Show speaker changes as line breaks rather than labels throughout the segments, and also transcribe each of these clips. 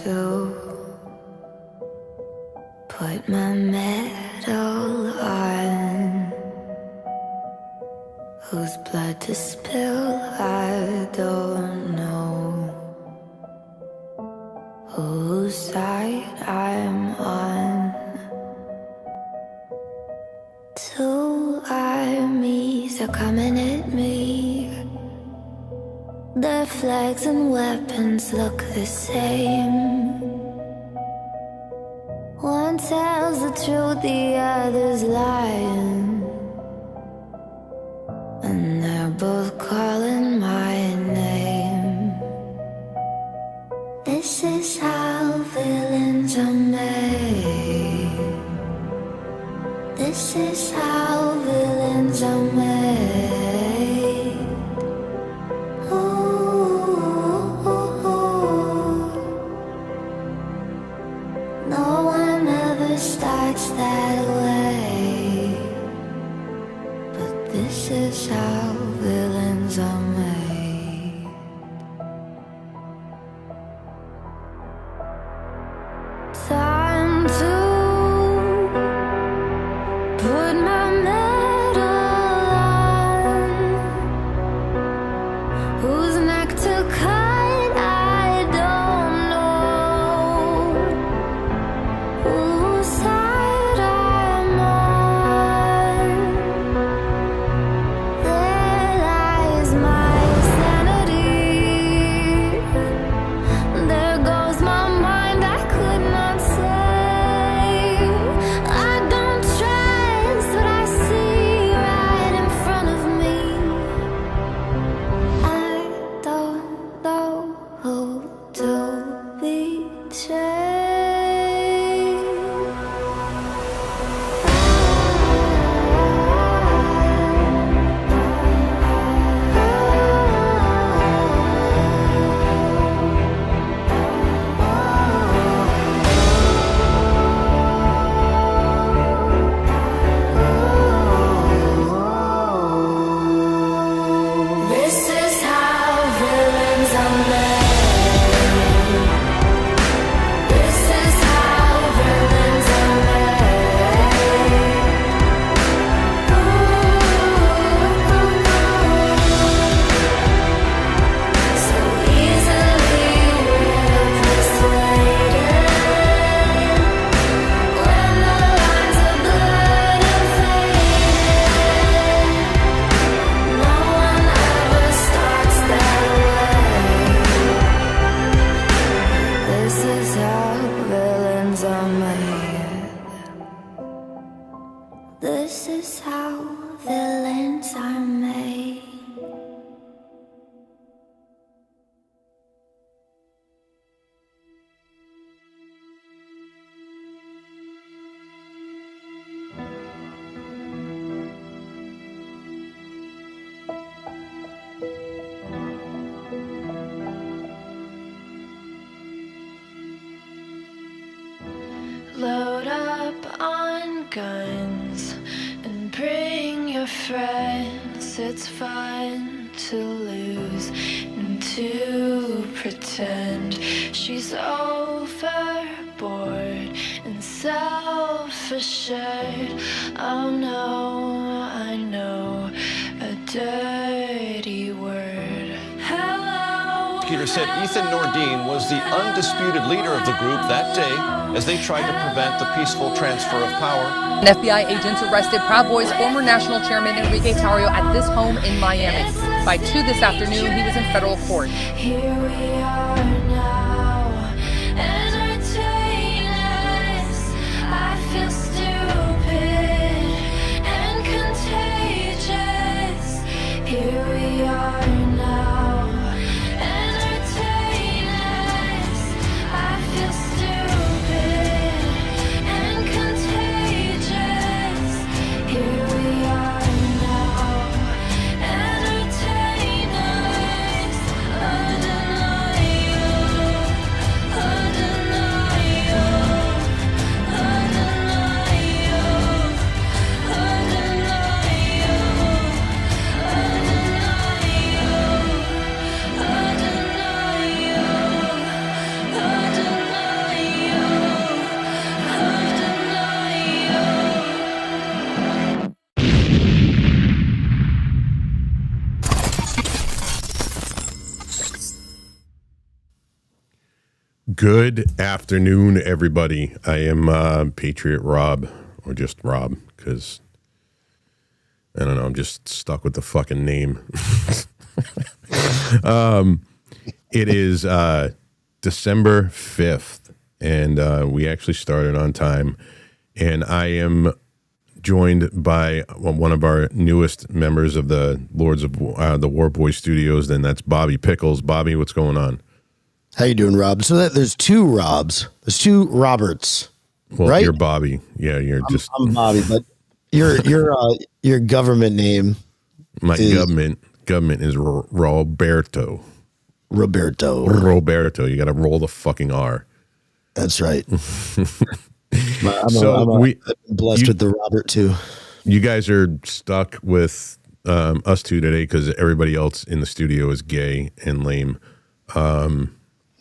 do. Put my medal on. Whose blood to spill, I don't know. Whose side I'm on. Two armies are coming at me. Their flags and weapons look the same. One tells the truth, the other's lying. And they're both calling my name. This is how villains are made. This is how villains are made. Ooh, no one ever starts that way. But this is how villains are made. Time to put my medal on. Whose neck to cut, I don't know. Whose side I'm on. There lies my sanity. There goes my mind, I could not save. I don't trust what I see right in front of me. I don't know who to betray. This is how villains are made. This is how villains are made. So easily persuaded. When the lines of blood are faded, no one ever starts that way. This is how villains are made. This is how villains are made. Load up on guns and bring your friends. It's fun to lose and to pretend she's overboard and self-assured. Oh no, I know a dirty word. Hello.
Prosecutor said Ethan Nordine was the undisputed leader of the group that day as they tried to prevent the peaceful transfer of power.
And FBI agents arrested Proud Boys former national chairman Enrique Tarrio at this home in Miami. By 2 this afternoon, he was in federal court.
Here we are now, entertain us. I feel stupid and contagious. Here we are now, entertain us. I feel stupid and contagious. Here we are now, entertain us. Undeniable.
Good afternoon, everybody. I am Patriot Rob, or just Rob, because I don't know. I'm just stuck with the fucking name. It is December 5th, and we actually started on time. And I am joined by one of our newest members of the Lords of the War Boy Studios, and that's Bobby Pickles. Bobby, what's going on?
How you doing, Rob? So there's two Robs. There's two Roberts.
Well,
right?
You're Bobby. Yeah,
I'm Bobby, but your government name.
My government is Roberto. Roberto. You got to roll the fucking R.
That's right. I'm blessed with the Robert too.
You guys are stuck with us two today because everybody else in the studio is gay and lame.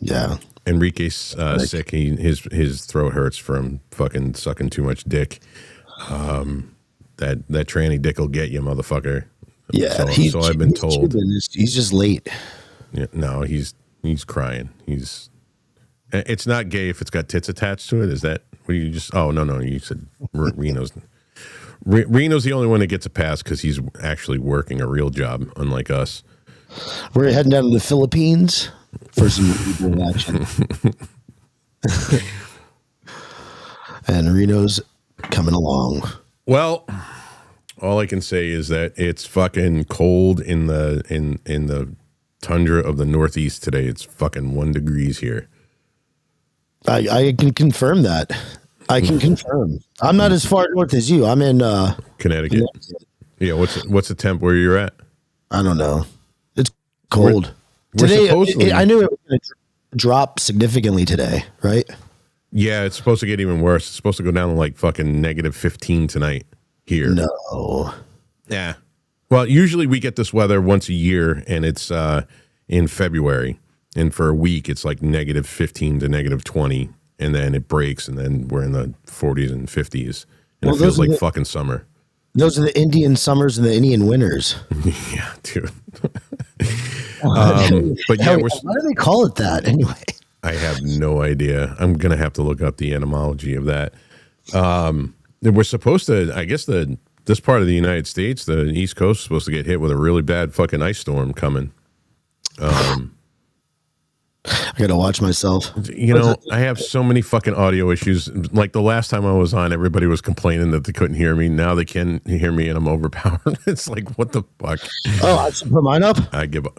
Yeah.
Enrique's sick. His throat hurts from fucking sucking too much dick. That tranny dick will get you, motherfucker.
Yeah.
So I've been told.
He's just late.
Yeah, no, he's crying. It's not gay if it's got tits attached to it. Is that what you just? Oh no, you said Reno's. Reno's the only one that gets a pass because he's actually working a real job, unlike us.
We're heading down to the Philippines for some action. And Reno's coming along.
Well, all I can say is that it's fucking cold in the tundra of the Northeast today. It's fucking 1 degree here.
I can confirm that. I can confirm. I'm not as far north as you. I'm in
Connecticut. Yeah, what's the temp where you're at?
I don't know. It's cold.
We're
today, I knew it was going to drop significantly today, right?
Yeah, it's supposed to get even worse. It's supposed to go down to like fucking -15 tonight here.
No.
Yeah. Well, usually we get this weather once a year, and it's in February. And for a week, it's like -15 to -20, and then it breaks, and then we're in the 40s and 50s, and it feels like fucking summer.
Those are the Indian summers and the Indian winters.
Yeah, dude. But yeah,
why do they call it that anyway?
I have no idea. I'm gonna have to look up the etymology of that. We're supposed to, I guess, this part of the United States, the East Coast, is supposed to get hit with a really bad fucking ice storm coming.
I gotta watch myself.
You know, I have so many fucking audio issues. Like the last time I was on, everybody was complaining that they couldn't hear me. Now they can hear me, and I'm overpowered. It's like, what the fuck?
Oh, I should put mine up.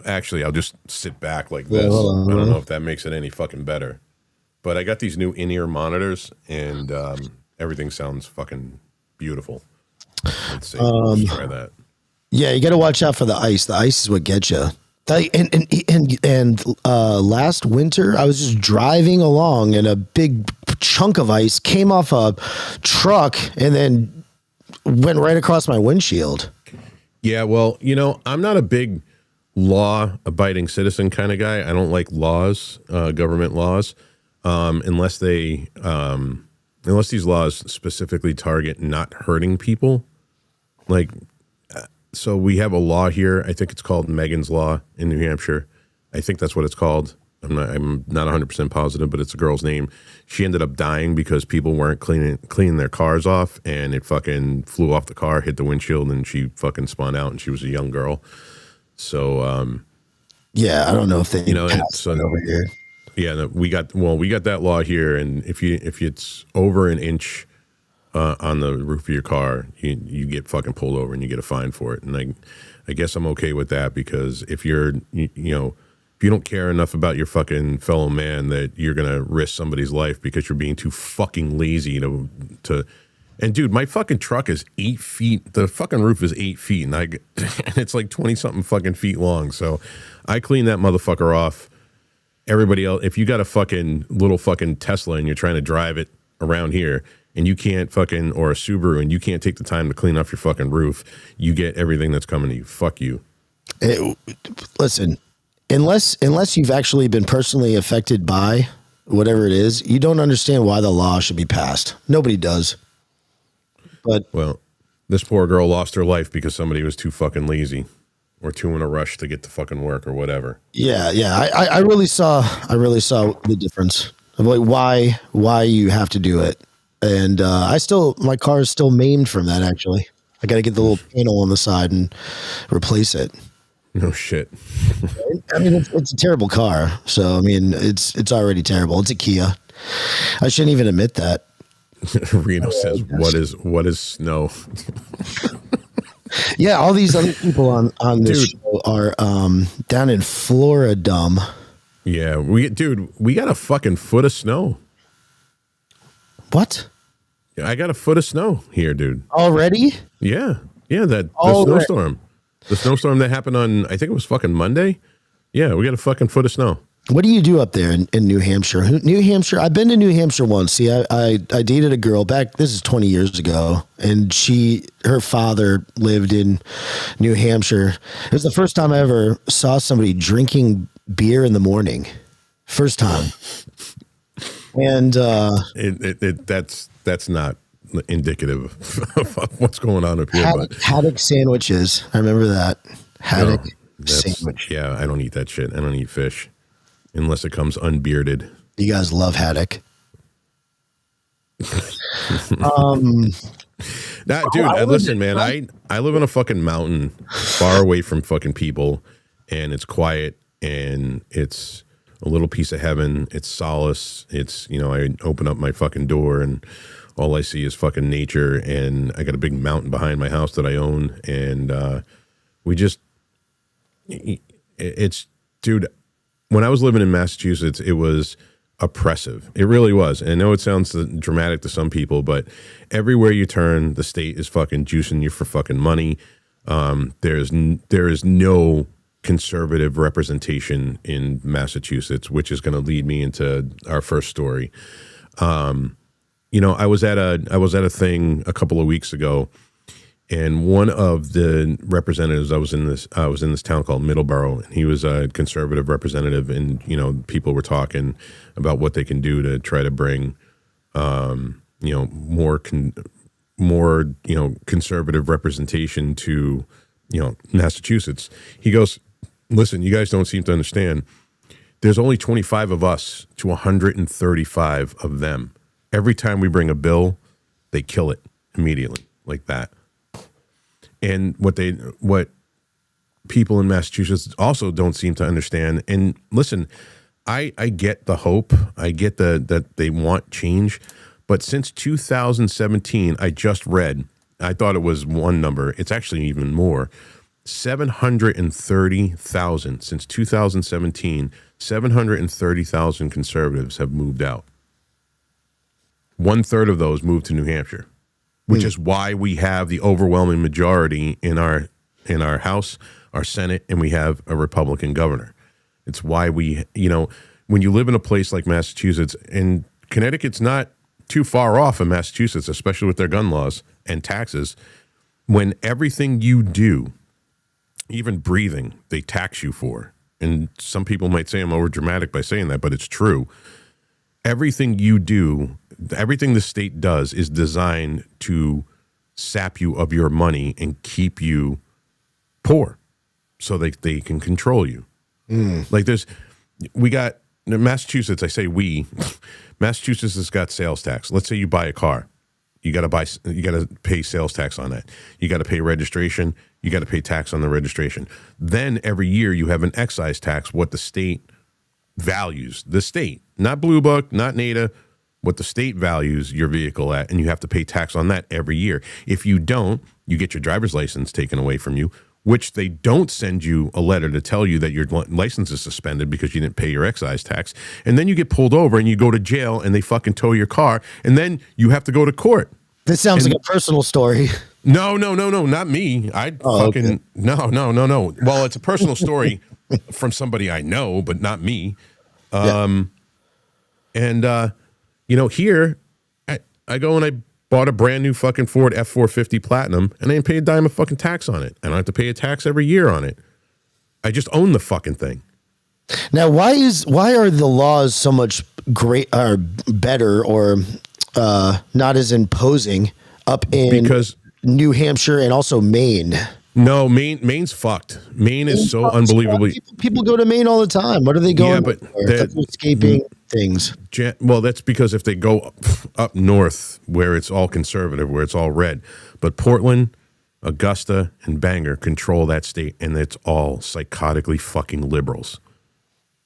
Actually, I'll just sit back like this. I don't know if that makes it any fucking better. But I got these new in-ear monitors, and everything sounds fucking beautiful. Let's see. Let's try that.
Yeah, you got to watch out for the ice. The ice is what gets you. And last winter, I was just driving along, and a big chunk of ice came off a truck and then went right across my windshield.
Yeah, well, you know, I'm not a big law-abiding citizen kind of guy. I don't like laws, government laws, unless these laws specifically target not hurting people. Like, so we have a law here. I think it's called Megan's Law in New Hampshire. I think that's what it's called. I'm not 100% positive, but it's a girl's name. She ended up dying because people weren't cleaning their cars off, and it fucking flew off the car, hit the windshield, and she fucking spun out, and she was a young girl. So,
yeah, I don't know if they,
so
over here.
Yeah, we got that law here, and if it's over an inch on the roof of your car, you get fucking pulled over and you get a fine for it. And I guess I'm okay with that, because if if you don't care enough about your fucking fellow man that you're gonna risk somebody's life because you're being too fucking lazy to. And dude, my fucking truck is 8 feet. The fucking roof is 8 feet, and it's like 20 something fucking feet long. So I clean that motherfucker off. Everybody else, if you got a fucking little fucking Tesla and you're trying to drive it around here, and you can't fucking, or a Subaru, and you can't take the time to clean off your fucking roof, you get everything that's coming to you. Fuck you.
Listen, unless you've actually been personally affected by whatever it is, you don't understand why the law should be passed. Nobody does. But
well, this poor girl lost her life because somebody was too fucking lazy or too in a rush to get to fucking work or whatever.
Yeah. I really saw the difference. I'm like, why you have to do it? And my car is still maimed from that. Actually, I got to get the little panel on the side and replace it.
No shit.
I mean, it's a terrible car. So I mean, it's already terrible. It's a Kia. I shouldn't even admit that.
Reno says, "What is snow?"
Yeah, all these other people on this show are down in Florida.
Yeah, we got a fucking foot of snow.
What?
I got a foot of snow here, dude.
Already?
Yeah. The snowstorm. The snowstorm that happened on, I think it was fucking Monday. Yeah, we got a fucking foot of snow.
What do you do up there in New Hampshire? New Hampshire, I've been to New Hampshire once. See, I dated a girl back, this is 20 years ago, and her father lived in New Hampshire. It was the first time I ever saw somebody drinking beer in the morning. First time. And
that's not indicative of what's going on up here.
Haddock sandwiches. I remember that. Haddock sandwich.
Yeah, I don't eat that shit. I don't eat fish unless it comes unbearded.
You guys love haddock.
Listen, man, I live on a fucking mountain far away from fucking people, and it's quiet, and it's a little piece of heaven. It's solace. It's, I open up my fucking door and all I see is fucking nature, and I got a big mountain behind my house that I own, and dude, when I was living in Massachusetts, it was oppressive. It really was. And I know it sounds dramatic to some people, but everywhere you turn, the state is fucking juicing you for fucking money. There is no conservative representation in Massachusetts, which is going to lead me into our first story. I was at a thing a couple of weeks ago, and one of the representatives, I was in this town called Middleborough, and he was a conservative representative, and people were talking about what they can do to try to bring more conservative representation to Massachusetts. He goes, "Listen, you guys don't seem to understand. There's only 25 of us to 135 of them. Every time we bring a bill, they kill it immediately, like that." And what people in Massachusetts also don't seem to understand. And listen, I get the hope. I get that they want change. But since 2017, I just read, I thought it was one number. It's actually even more. 730,000 since 2017. 730,000 conservatives have moved out. 1/3 of those moved to New Hampshire, which is why we have the overwhelming majority in our House, our Senate, and we have a Republican governor. It's why when you live in a place like Massachusetts, and Connecticut's not too far off of Massachusetts, especially with their gun laws and taxes, when everything you do, even breathing, they tax you for. And some people might say I'm over dramatic by saying that, but it's true. Everything you do, everything the state does is designed to sap you of your money and keep you poor so they can control you. Like we got Massachusetts, I say we, Massachusetts has got sales tax. Let's say you buy a car. You got to pay sales tax on that. You got to pay registration. You got to pay tax on the registration. Then every year you have an excise tax, what the state values. The state, not Blue Book, not NADA, what the state values your vehicle at, and you have to pay tax on that every year. If you don't, you get your driver's license taken away from you, which they don't send you a letter to tell you that your license is suspended because you didn't pay your excise tax. And then you get pulled over and you go to jail and they fucking tow your car, and then you have to go to court.
This sounds like a personal story.
No, not me. Okay. No. Well, it's a personal story from somebody I know, but not me. Here I go and I bought a brand new fucking Ford F450 Platinum, and I didn't pay a dime of fucking tax on it. I don't have to pay a tax every year on it. I just own the fucking thing.
Now, why are the laws so much better or not as imposing up in New Hampshire and also Maine?
No, Maine's fucked. Maine is so unbelievably.
People go to Maine all the time. What are they going?
Yeah, but
escaping. things.
Well, that's because if they go up north where it's all conservative, where it's all red, but Portland, Augusta, and Bangor control that state, and it's all psychotically fucking liberals.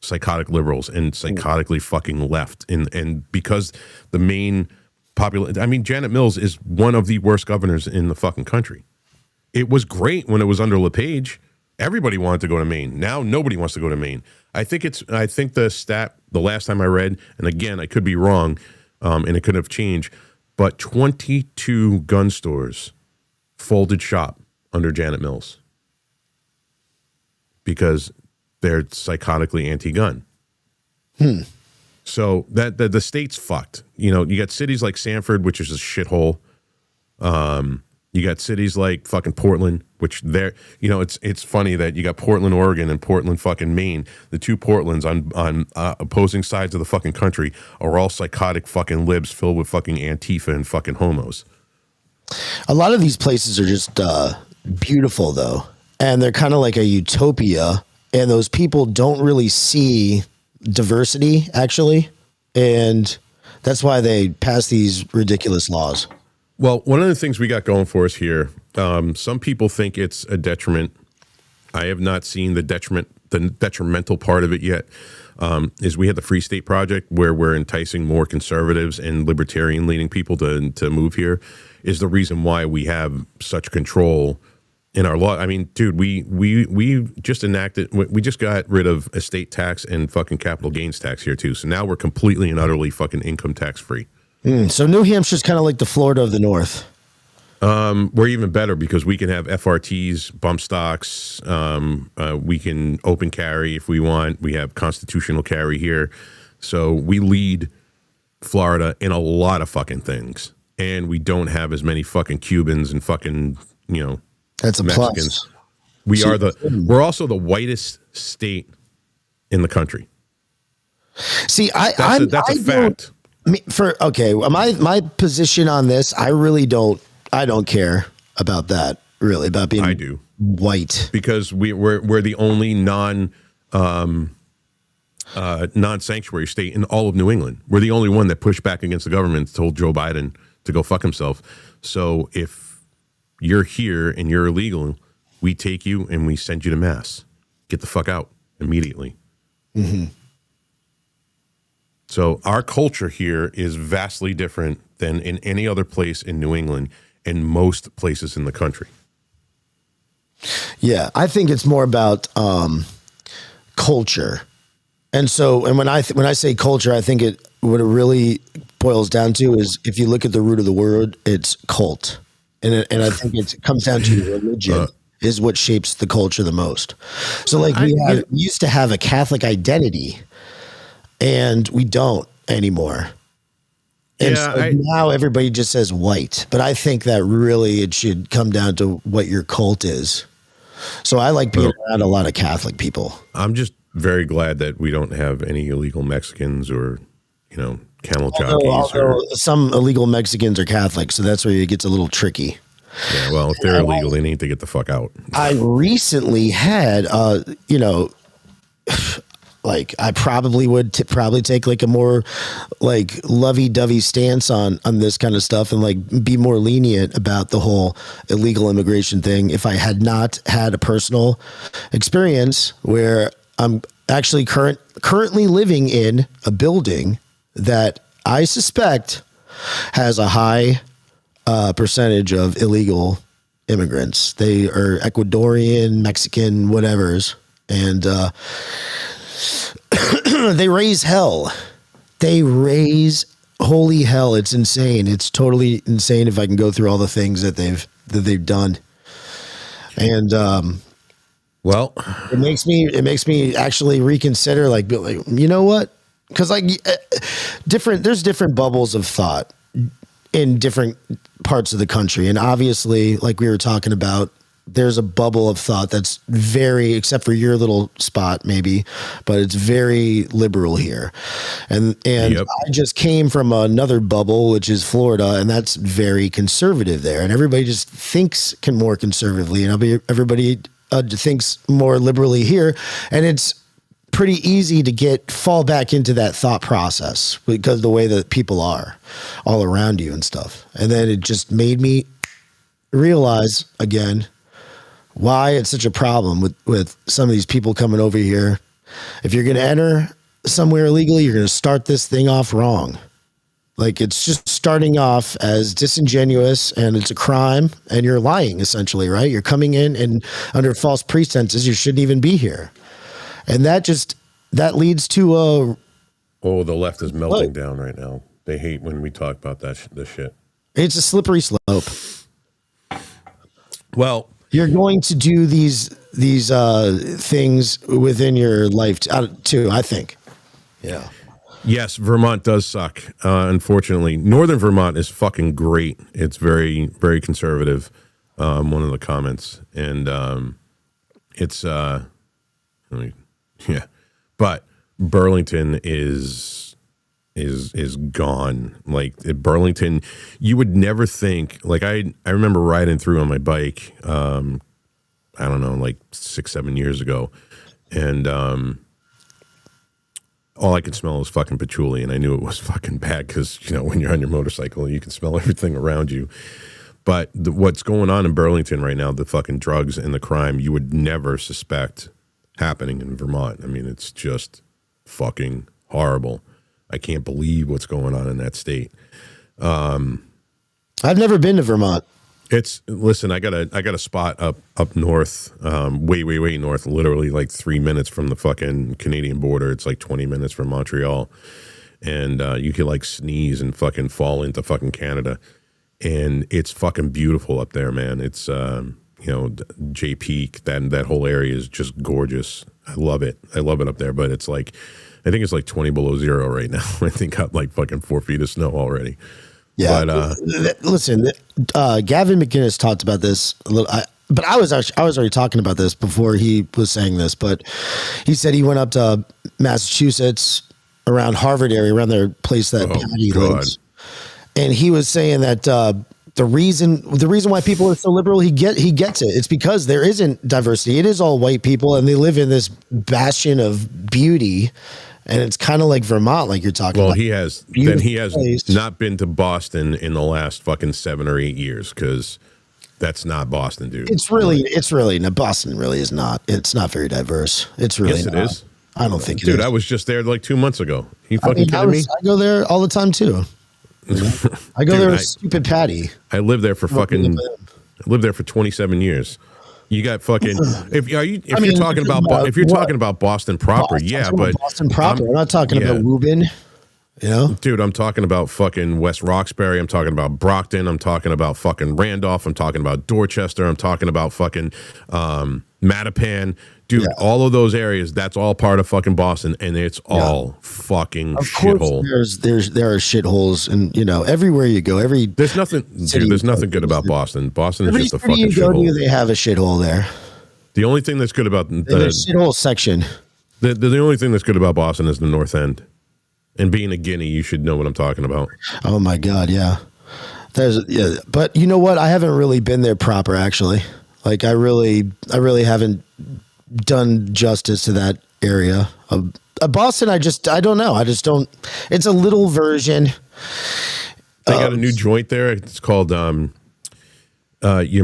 Psychotic liberals and psychotically fucking left. And because the main Janet Mills is one of the worst governors in the fucking country. It was great when it was under LePage. Everybody wanted to go to Maine. Now nobody wants to go to Maine. I think the stat, the last time I read, and again, I could be wrong, and it could have changed, but 22 gun stores folded shop under Janet Mills because they're psychotically anti-gun. So that the state's fucked. You know, you got cities like Sanford, which is a shithole. You got cities like fucking Portland, which it's funny that you got Portland, Oregon, and Portland, fucking Maine. The two Portlands on opposing sides of the fucking country are all psychotic fucking libs filled with fucking Antifa and fucking homos.
A lot of these places are just beautiful, though, and they're kind of like a utopia. And those people don't really see diversity, actually, and that's why they pass these ridiculous laws.
Well, one of the things we got going for us here, some people think it's a detriment. I have not seen the detrimental part of it yet. Is we had the Free State Project where we're enticing more conservatives and libertarian leaning people to move here, is the reason why we have such control in our law. I mean, dude, we just enacted, we just got rid of estate tax and fucking capital gains tax here too. So now we're completely and utterly fucking income tax free.
So New Hampshire's kind of like the Florida of the North.
We're even better because we can have FRTs, bump stocks. We can open carry if we want. We have constitutional carry here. So we lead Florida in a lot of fucking things. And we don't have as many fucking Cubans and fucking,
that's a
Mexicans.
Plus.
We're also the whitest state in the country.
See,
that's a fact.
My position on this, I really don't care about that, really, about being
I do.
White.
Because we're the only non-sanctuary state in all of New England. We're the only one that pushed back against the government, told Joe Biden to go fuck himself. So if you're here and you're illegal, we take you and we send you to mass. Get the fuck out immediately.
Mm-hmm.
So our culture here is vastly different than in any other place in New England and most places in the country.
Yeah, I think it's more about culture. And when I say culture, I think what it really boils down to is, if you look at the root of the word, it's cult. And I think it comes down to religion is what shapes the culture the most. So we used to have a Catholic identity, and we don't anymore. And now everybody just says white. But I think that really it should come down to what your cult is. So I like being around a lot of Catholic people.
I'm just very glad that we don't have any illegal Mexicans or, camel jockeys.
Although some illegal Mexicans are Catholic, so that's where it gets a little tricky.
Yeah, well, if they're illegal, they need to get the fuck out.
I recently had, I probably would take a more lovey-dovey stance on this kind of stuff and be more lenient about the whole illegal immigration thing if I had not had a personal experience where I'm actually currently living in a building that I suspect has a high percentage of illegal immigrants. They are Ecuadorian, Mexican, whatevers, and they raise hell. They raise holy hell. It's insane. It's totally insane if I can go through all the things that they've done. And it makes me actually reconsider, you know what? Because there's different bubbles of thought in different parts of the country, and obviously, like we were talking about, there's a bubble of thought that's very, except for your little spot maybe, but it's very liberal here. And yep. I just came from another bubble, which is Florida, and that's very conservative there. And everybody just thinks more conservatively, and everybody thinks more liberally here. And it's pretty easy to fall back into that thought process because of the way that people are all around you and stuff. And then it just made me realize again why it's such a problem with some of these people coming over here. If you're going to enter somewhere illegally, you're going to start this thing off wrong. Like, it's just starting off as disingenuous, and it's a crime, and you're lying essentially, right? You're coming in and under false pretenses, you shouldn't even be here. And that leads to a...
Oh, the left is melting down right now. They hate when we talk about this shit.
It's a slippery slope.
Well,
you're going to do these things within your life too, I think. Yeah.
Yes, Vermont does suck. Unfortunately, Northern Vermont is fucking great. It's very, very conservative. One of the comments, and it's but Burlington is gone. Like Burlington, you would never think. Like I remember riding through on my bike. I don't know, like 6-7 years ago, and all I could smell was fucking patchouli, and I knew it was fucking bad because, you know, when you're on your motorcycle, you can smell everything around you. But what's going on in Burlington right now, the fucking drugs and the crime, you would never suspect happening in Vermont. I mean, it's just fucking horrible. I can't believe what's going on in that state.
I've never been to Vermont.
Listen, I got a spot up north, way north, literally like 3 minutes from the fucking Canadian border. It's like 20 minutes from Montreal, and you could like sneeze and fucking fall into fucking Canada, and it's fucking beautiful up there, man. It's Jay Peak, that whole area is just gorgeous. I love it up there, but it's like, I think it's like 20 below zero right now. I think got like fucking 4 feet of snow already.
Yeah, but, listen, Gavin McInnes talked about this a little, but I was already talking about this before he was saying this. But he said he went up to Massachusetts, around Harvard area, around their place that Patty lives, and he was saying that the reason why people are so liberal, he gets it. It's because there isn't diversity. It is all white people, and they live in this bastion of beauty. And it's kind of like Vermont, like you're talking about.
Well, he has not been to Boston in the last fucking 7 or 8 years, because that's not Boston, dude.
It's really no, Boston really is not. It's not very diverse. It's really
yes,
not.
It is.
I don't think it
dude,
is.
I was just there like 2 months ago. You fucking kidding me?
I go there all the time too. I go there with stupid Patty.
I lived there for 27 years. You got fucking if you're talking about Boston proper, but
Boston proper. I'm not talking about Woburn. You know,
dude, I'm talking about fucking West Roxbury. I'm talking about Brockton. I'm talking about fucking Randolph. I'm talking about Dorchester. I'm talking about fucking Mattapan. Dude, all of those areas, that's all part of fucking Boston, and it's all fucking shithole.
There are shitholes, and you know, everywhere you go,
there's nothing good about Boston. Boston is just a fucking
shithole.
shithole.
They have a shithole there.
The only thing that's good about the
shithole section.
The only thing that's good about Boston is the North End. And being a guinea, you should know what I'm talking about.
Oh my God, yeah. But you know what? I haven't really been there proper, actually. Like I really haven't done justice to that area of Boston. I don't know. I just don't. It's a little version.
They got a new joint there. It's called Your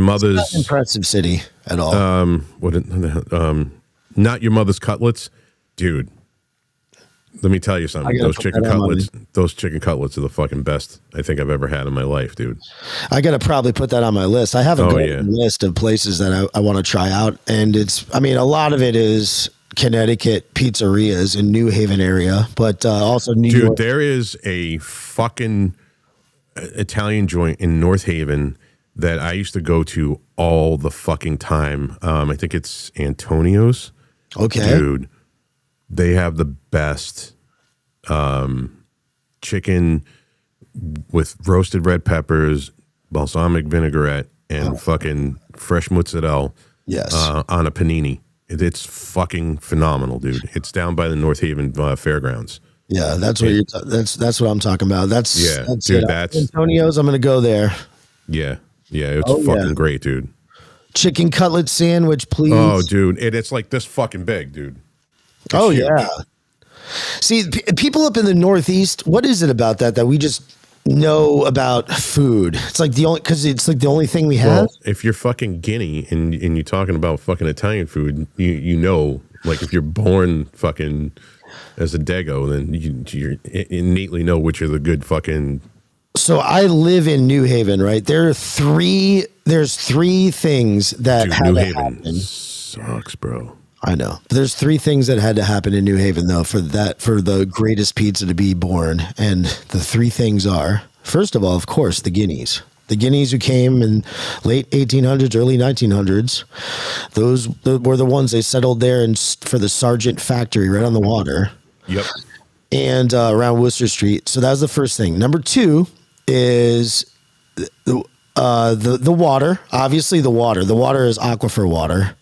Mother's.
It's not an impressive city at all.
Not Your Mother's Cutlets, dude. Let me tell you something. Those chicken cutlets are the fucking best I think I've ever had in my life, dude. I
got to probably put that on my list. I have a list of places that I want to try out. And a lot of it is Connecticut pizzerias in New Haven area, but also New York.
Dude, there is a fucking Italian joint in North Haven that I used to go to all the fucking time. I think it's Antonio's.
Okay.
Dude. They have the best chicken with roasted red peppers, balsamic vinaigrette, and fucking fresh mozzarella.
Yes,
on a panini. It's fucking phenomenal, dude. It's down by the North Haven Fairgrounds.
Yeah, that's what that's what I'm talking about. That's
dude.
That's Antonio's. I'm gonna go there.
Yeah, it's fucking great, dude.
Chicken cutlet sandwich, please.
Oh, dude, it's like this fucking big, dude.
Oh
huge.
yeah. See, people up in the Northeast, what is it about that we just know about food? It's like the only thing we have.
Well, if you're fucking Guinea and you're talking about fucking Italian food, you know, like if you're born fucking as a Dago, then you innately know which are the good fucking.
So I live in New Haven, right? There's three things that
Dude,
had
New
to
Haven
happen.
sucks, bro.
I know. There's three things that had to happen in New Haven though for the greatest pizza to be born. And the three things are, first of all, of course, the Guineas. The Guineas who came in late 1800s, early 1900s, those were the ones they settled there and for the Sargent factory right on the water.
Yep.
And around Worcester Street. So that was the first thing. Number two is the water. Obviously, the water. The water is aquifer water,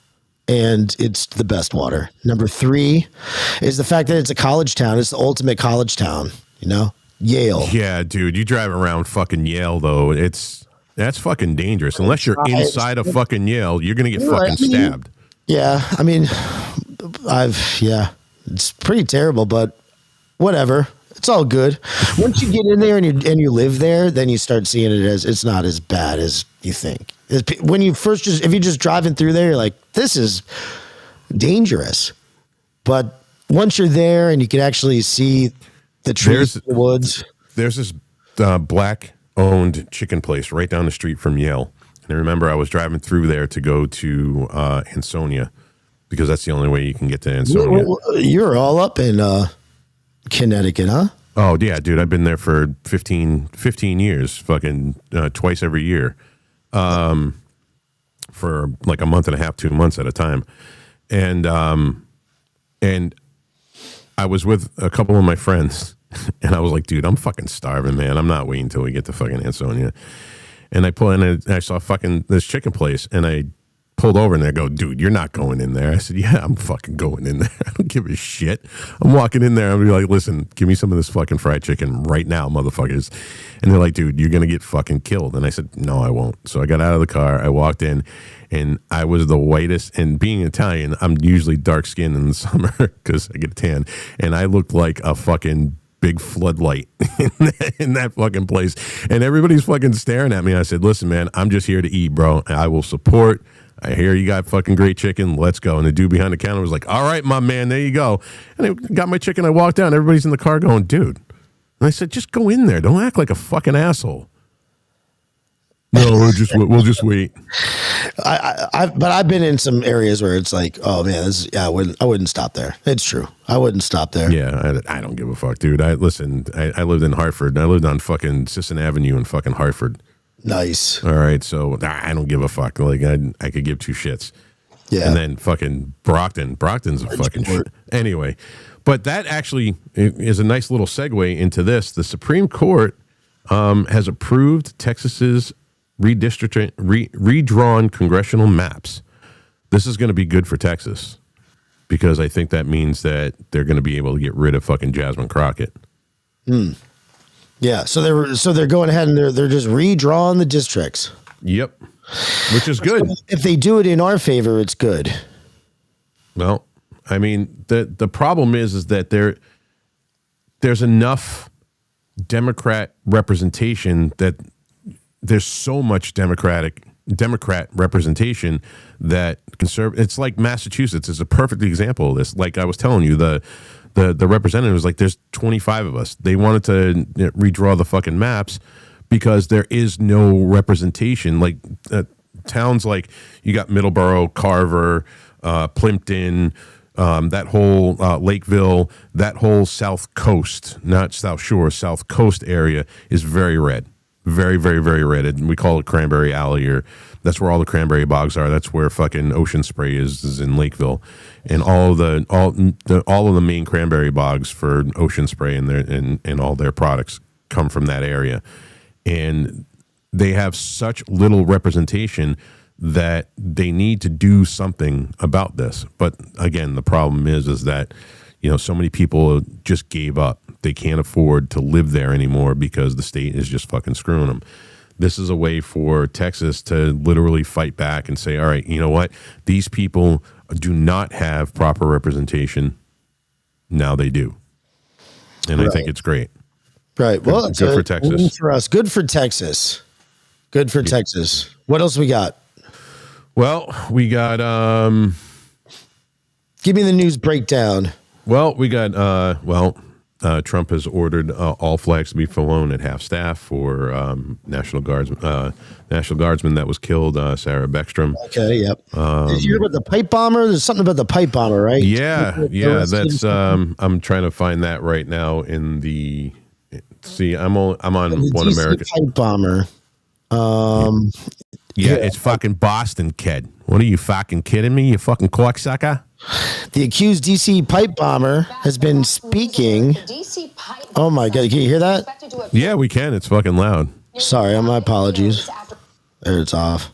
and it's the best water. Number three is the fact that it's a college town. It's the ultimate college town. You know, Yale.
Yeah, dude, you drive around fucking Yale though. That's fucking dangerous. Unless you're inside of fucking Yale, you're gonna get fucking stabbed.
Yeah, I mean, it's pretty terrible, but whatever. It's all good. Once you get in there and you live there, then you start seeing it as it's not as bad as you think. When you if you're just driving through there, you're like, this is dangerous. But once you're there and you can actually see the trees, the woods.
There's this black-owned chicken place right down the street from Yale. And I remember I was driving through there to go to Ansonia because that's the only way you can get to Ansonia.
You're all up in Connecticut, huh?
Oh, yeah, dude. I've been there for 15 years, fucking twice every year for like a month and a half, 2 months at a time. And I was with a couple of my friends, and I was like, dude, I'm fucking starving, man. I'm not waiting until we get to fucking Ansonia. And I pull in, and I saw fucking this chicken place, and I pulled over, and they go, dude, you're not going in there. I said, yeah, I'm fucking going in there. I don't give a shit. I'm walking in there. I'll be like, listen, give me some of this fucking fried chicken right now, motherfuckers. And they're like, dude, you're going to get fucking killed. And I said, no, I won't. So I got out of the car. I walked in, and I was the whitest. And being Italian, I'm usually dark skinned in the summer because I get a tan. And I looked like a fucking big floodlight in that fucking place. And everybody's fucking staring at me. I said, listen, man, I'm just here to eat, bro. I will support. I hear you got fucking great chicken. Let's go. And the dude behind the counter was like, all right, my man, there you go. And I got my chicken. I walked down. Everybody's in the car going, dude. And I said, just go in there. Don't act like a fucking asshole. No, we'll just wait.
But I've been in some areas where it's like, oh man, I wouldn't stop there. It's true. I wouldn't stop there.
Yeah, I don't give a fuck, dude. I lived in Hartford. I lived on fucking Sisson Avenue in fucking Hartford.
Nice.
All right, so I don't give a fuck. Like I could give two shits.
Yeah.
And then fucking Brockton's a fucking shit. Anyway, but that actually is a nice little segue into this. The Supreme Court has approved Texas's redrawn congressional maps. This is going to be good for Texas because I think that means that they're going to be able to get rid of fucking Jasmine Crockett.
Yeah, so they're going ahead and they're just redrawing the districts.
Yep, which is good.
If they do it in our favor, it's good.
Well, I mean, the problem is that there's enough Democrat representation that there's so much Democrat representation that it's like Massachusetts is a perfect example of this. Like I was telling you, the representative was like, there's 25 of us. They wanted to redraw the fucking maps because there is no representation. Like towns like you got Middleborough, Carver, Plimpton, that whole Lakeville, that whole South Coast, not South Shore, South Coast area is very red. Very, very, very red. And we call it Cranberry Alley, or that's where all the cranberry bogs are. That's where fucking Ocean Spray is in Lakeville, and all of the main cranberry bogs for Ocean Spray and all their products come from that area, and they have such little representation that they need to do something about this. But again, the problem is that so many people just gave up. They can't afford to live there anymore because the state is just fucking screwing them. This is a way for Texas to literally fight back and say, all right, you know what? These people do not have proper representation. now they do. And I think it's great.
Right. Well, it's
good for
a
Texas.
win for us. Good for Texas. Good for Texas. What else we got?
Well, we got
Give me the news breakdown.
Well, we got Trump has ordered all flags to be flown at half staff for National Guardsman that was killed, Sarah Beckstrom.
Okay, yep. Did you hear about the pipe bomber? There's something about the pipe bomber, right?
Yeah. That's I'm trying to find that right now in the. See, I'm on
The
One
DC
American.
pipe bomber.
Yeah, it's fucking Boston, kid. What are you fucking kidding me? You fucking cocksucker.
The accused DC pipe bomber has been speaking. Oh my God, can you hear that?
Yeah, we can. It's fucking loud.
Sorry, my apologies. There, it's off.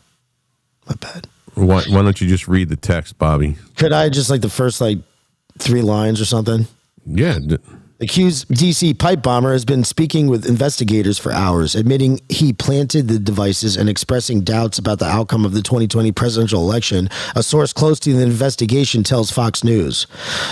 My bad.
Why don't you just read the text, Bobby?
Could I just the first 3 lines or something?
Yeah.
Accused DC pipe bomber has been speaking with investigators for hours, admitting he planted the devices and expressing doubts about the outcome of the 2020 presidential election. A source close to the investigation tells Fox News.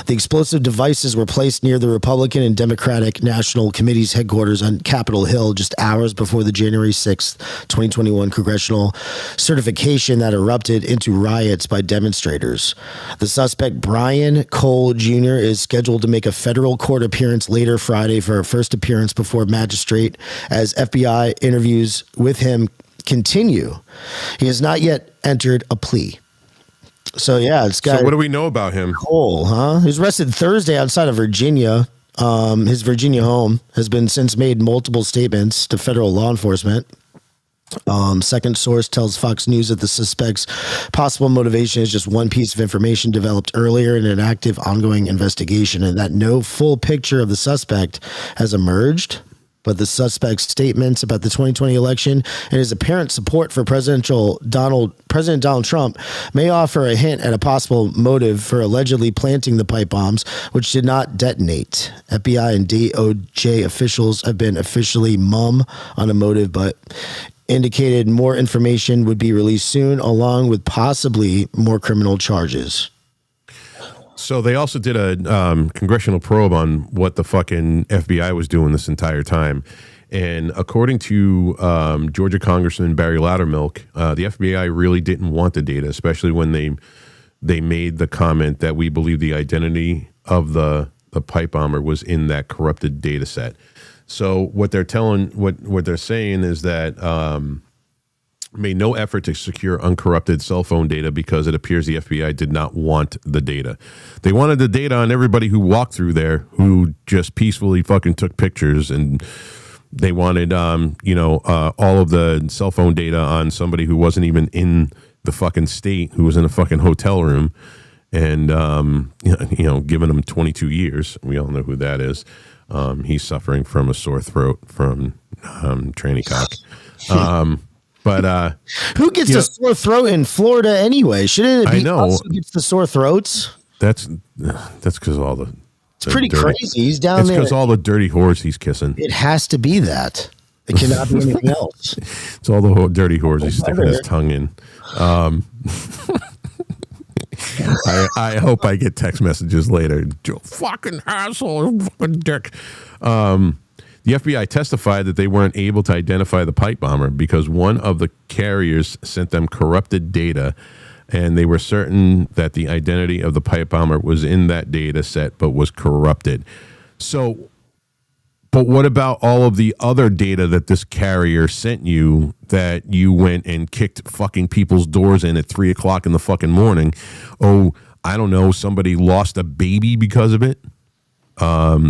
The explosive devices were placed near the Republican and Democratic National Committee's headquarters on Capitol Hill just hours before the January 6th, 2021 congressional certification that erupted into riots by demonstrators. The suspect, Brian Cole Jr., is scheduled to make a federal court appearance later Friday for a first appearance before magistrate as FBI interviews with him continue. He has not yet entered a plea. So yeah, it's got.
So what do we know about him?
Cole, huh? He was arrested Thursday outside of Virginia. His Virginia home has been since made multiple statements to federal law enforcement. Second source tells Fox News that the suspect's possible motivation is just one piece of information developed earlier in an active ongoing investigation, and that no full picture of the suspect has emerged. But the suspect's statements about the 2020 election and his apparent support for President Donald Trump may offer a hint at a possible motive for allegedly planting the pipe bombs, which did not detonate. FBI and DOJ officials have been officially mum on a motive, but indicated more information would be released soon, along with possibly more criminal charges.
So they also did a congressional probe on what the fucking FBI was doing this entire time. And according to Georgia Congressman Barry Loudermilk, the FBI really didn't want the data, especially when they made the comment that we believe the identity of the pipe bomber was in that corrupted data set. So what they're saying is that made no effort to secure uncorrupted cell phone data because it appears the FBI did not want the data. They wanted the data on everybody who walked through there, who just peacefully fucking took pictures, and they wanted all of the cell phone data on somebody who wasn't even in the fucking state, who was in a fucking hotel room, and giving them 22 years. We all know who that is. He's suffering from a sore throat from tranny cock. But
who gets a sore throat in Florida anyway? Shouldn't it be us who gets the sore throats?
That's because all the.
It's pretty crazy. He's down there.
It's because all the dirty whores he's kissing.
It has to be that. It cannot be anything else.
It's all the dirty whores he's sticking his tongue in. I hope I get text messages later. You fucking asshole, fucking dick. The FBI testified that they weren't able to identify the pipe bomber because one of the carriers sent them corrupted data, and they were certain that the identity of the pipe bomber was in that data set but was corrupted. So, but what about all of the other data that this carrier sent you that you went and kicked fucking people's doors in at 3 o'clock in the fucking morning? Oh, I don't know. Somebody lost a baby because of it.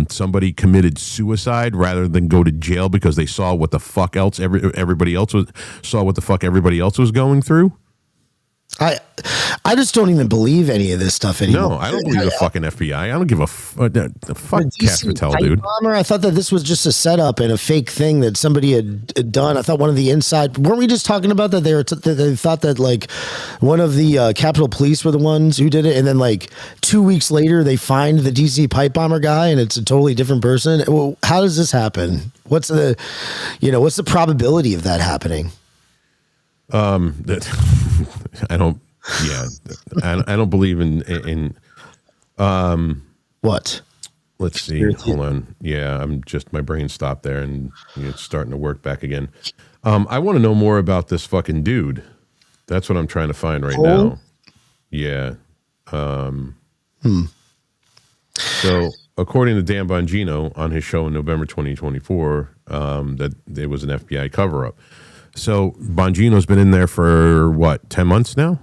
Somebody committed suicide rather than go to jail because they saw what the fuck else everybody else was going through.
I just don't even believe any of this stuff anymore.
No, I don't believe the fucking FBI. I don't give a fuck Cat Patel, dude.
Bomber, I thought that this was just a setup and a fake thing that somebody had done. I thought one of the inside. Weren't we just talking about that they thought that one of the Capitol Police were the ones who did it, and then 2 weeks later they find the DC pipe bomber guy and it's a totally different person. Well, how does this happen? What's the probability of that happening?
That I don't believe in
what?
let's see. Hold on. Yeah, my brain stopped there, and it's starting to work back again. I want to know more about this fucking dude. That's what I'm trying to find right now. Yeah. So, according to Dan Bongino on his show in November 2024, that there was an FBI cover-up. So, Bongino's been in there for, what, 10 months now?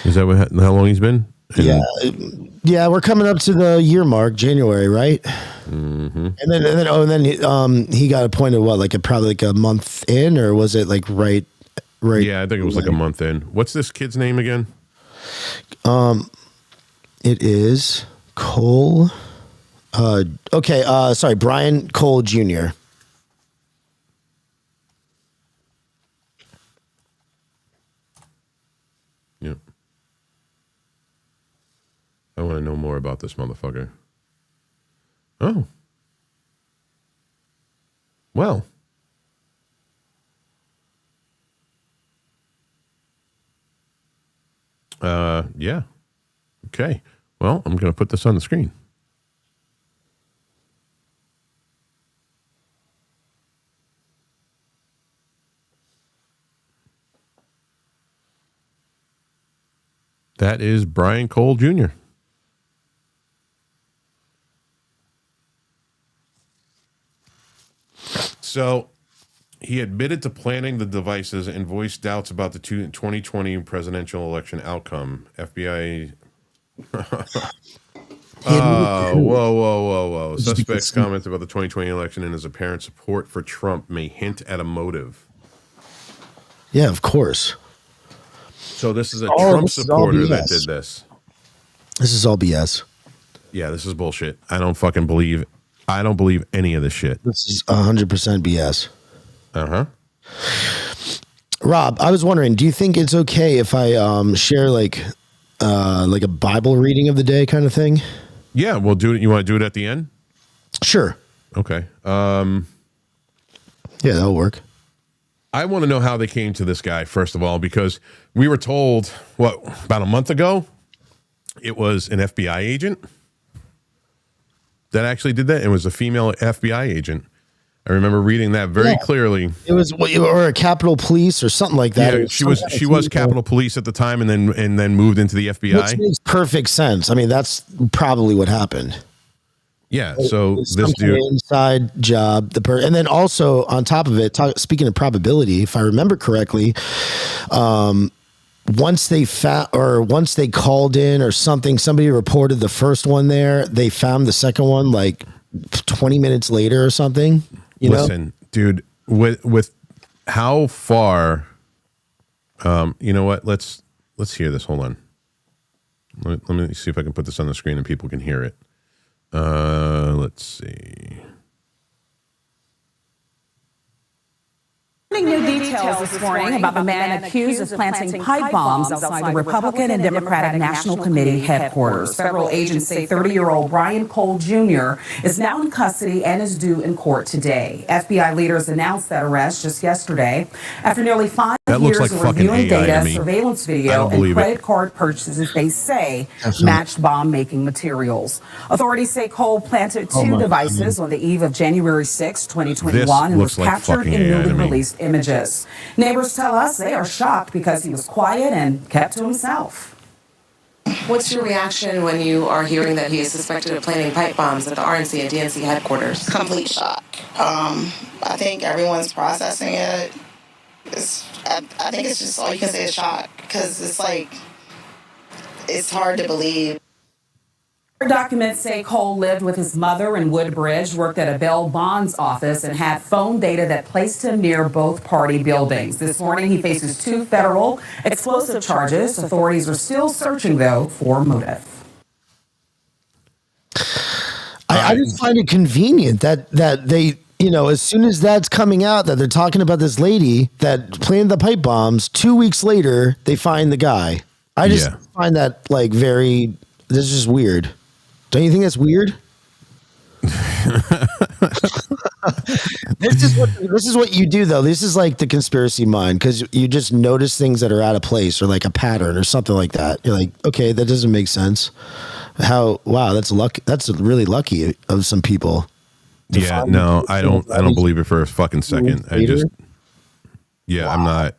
Is that how long he's been?
Yeah, we're coming up to the year mark, January, right?
Mm-hmm.
And then he got appointed, probably like a month in, or was it like right?
Yeah, I think it was like a month in. What's this kid's name again?
It is Cole. Sorry, Brian Cole Jr.
Yep. I want to know more about this motherfucker. Oh. Well. Yeah. Okay. Well, I'm going to put this on the screen. That is Brian Cole Jr. So he admitted to planning the devices and voiced doubts about the 2020 presidential election outcome. FBI. Whoa. Suspect's comments about the 2020 election and his apparent support for Trump may hint at a motive.
Yeah, of course.
So this is a Trump supporter that did this.
This is all BS.
Yeah, this is bullshit. I don't believe any of this shit.
This is 100% BS.
Uh-huh.
Rob, I was wondering, do you think it's okay if I share like a Bible reading of the day kind of thing?
Yeah, we'll do it. You want to do it at the end?
Sure.
Okay.
Yeah, that'll work.
I want to know how they came to this guy, first of all, because we were told, about a month ago, it was an FBI agent that actually did that. It was a female FBI agent. I remember reading that very clearly.
It was or a Capitol Police or something like that.
Yeah, she was Capitol Police at the time, and then moved into the FBI.
Which makes perfect sense. I mean, that's probably what happened.
Yeah. So this dude
inside job, and then also on top of it, speaking of probability, if I remember correctly, once they called in or something, somebody reported the first one there. They found the second one like 20 minutes later or something.
Listen, dude, with how far, you know what? Let's hear this. Hold on. Let me see if I can put this on the screen and people can hear it. Let's see.
New details this morning about the man accused of planting pipe bombs outside the Republican and Democratic National Committee headquarters. Federal agents say 30-year-old Brian Cole Jr. is now in custody and is due in court today. FBI leaders announced that arrest just yesterday after nearly 5 years of reviewing data, surveillance video, and credit card purchases they say matched bomb-making materials. Authorities say Cole planted two devices on the eve of January 6, 2021, and was captured in newly released images. Neighbors tell us they are shocked because he was quiet and kept to himself.
What's your reaction when you are hearing that he is suspected of planting pipe bombs at the RNC and DNC headquarters?
Complete shock. I think everyone's processing it. I think it's just all you can say is shock, because it's hard to believe.
Documents say Cole lived with his mother in Woodbridge, worked at a bail bonds office, and had phone data that placed him near both party buildings. This morning, he faces 2 federal explosive charges. Authorities are still searching, though, for motive.
I just find it convenient that they, as soon as that's coming out, that they're talking about this lady that planted the pipe bombs, 2 weeks later, they find the guy. I just find that this is just weird. Don't you think that's weird? This is what you do though. This is like the conspiracy mind because you just notice things that are out of place or like a pattern or something like that. You're like, okay, that doesn't make sense. Wow, that's lucky. That's really lucky of some people.
Yeah, no, I don't believe it for a fucking second. I'm not.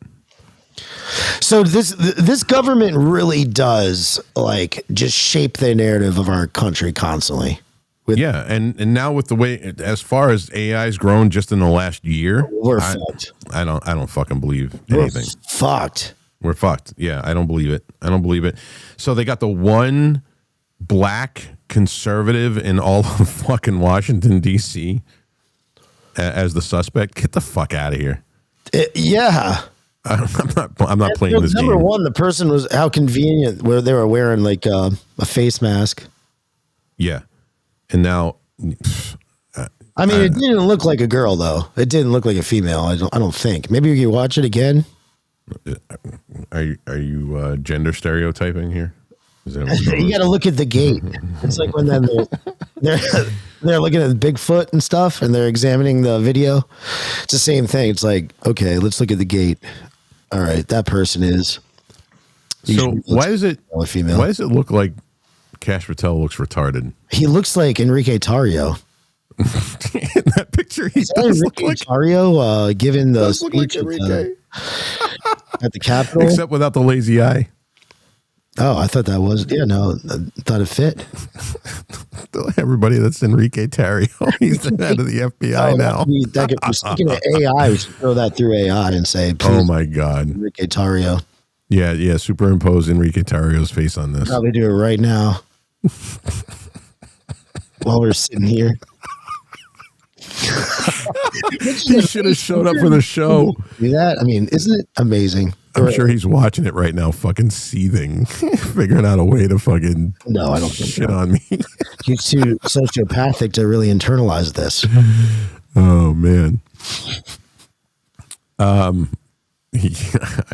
So this government really does like just shape the narrative of our country constantly.
And now with the way as far as AI's grown just in the last year,
we're fucked.
I don't fucking believe anything. We're fucked. Yeah, I don't believe it. So they got the one black conservative in all of fucking Washington D.C. As the suspect. Get the fuck out of here.
Yeah.
I'm not playing this game.
Number one, the person was how convenient where they were wearing like a face mask.
Yeah. And now,
I mean, it didn't look like a girl though. It didn't look like a female. I don't think. Maybe we can watch it again.
Are you gender stereotyping here? Is that
you got to look at the gate. It's like when they're looking at Bigfoot and stuff, and they're examining the video. It's the same thing. It's like, okay, let's look at the gate. All right, that person is.
So why does it?
Female.
Why does it look like Cash Patel looks retarded?
He looks like Enrique Tarrio.
In that picture, he does look like
Tarrio giving the speech at the Capitol,
except without the lazy eye.
Oh, I thought that was no. I thought it fit.
Everybody that's Enrique Tarrio, he's the head of the FBI now.
Speaking of AI, we should throw that through AI and say,
"Oh my God,
Enrique Tarrio."
Yeah. Superimpose Enrique Tarrio's face on this.
Probably do it right now while we're sitting here.
He should have showed up for the show.
Do that? I mean, isn't it amazing?
I'm sure he's watching it right now, fucking seething, figuring out a way to fucking
I don't
shit on me.
He's too sociopathic to really internalize this.
Oh man. I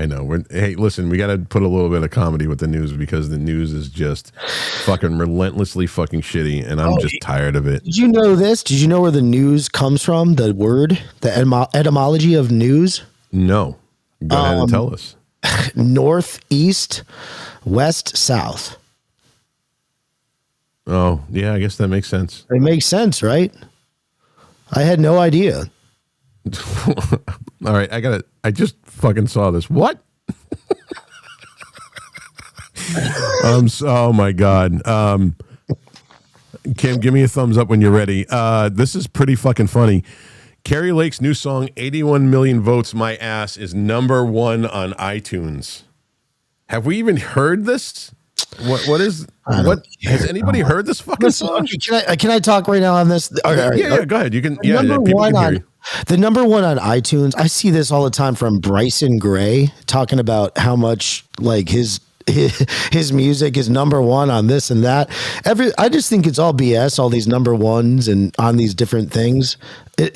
know. Hey, listen, we got to put a little bit of comedy with the news because the news is just fucking relentlessly fucking shitty, and I'm just tired of it.
Did you know this? Did you know where the news comes from? The word, the etymology of news?
No. Go ahead and tell us.
North, east, west, south.
Oh, yeah, I guess that makes sense.
It makes sense, right? I had no idea.
All right, I just fucking saw this. What? Oh my God. Kim, give me a thumbs up when you're ready. This is pretty fucking funny. Carrie Lake's new song, 81 Million Votes, My Ass, is #1 on iTunes. Have we even heard this? What has anybody heard this fucking song?
Can I talk right now on this?
Yeah, go ahead. You can. Yeah, people can hear you.
The #1 on iTunes. I see this all the time from Bryson Gray talking about how much like his music is #1 on this and that. I just think it's all BS. All these #1s and on these different things.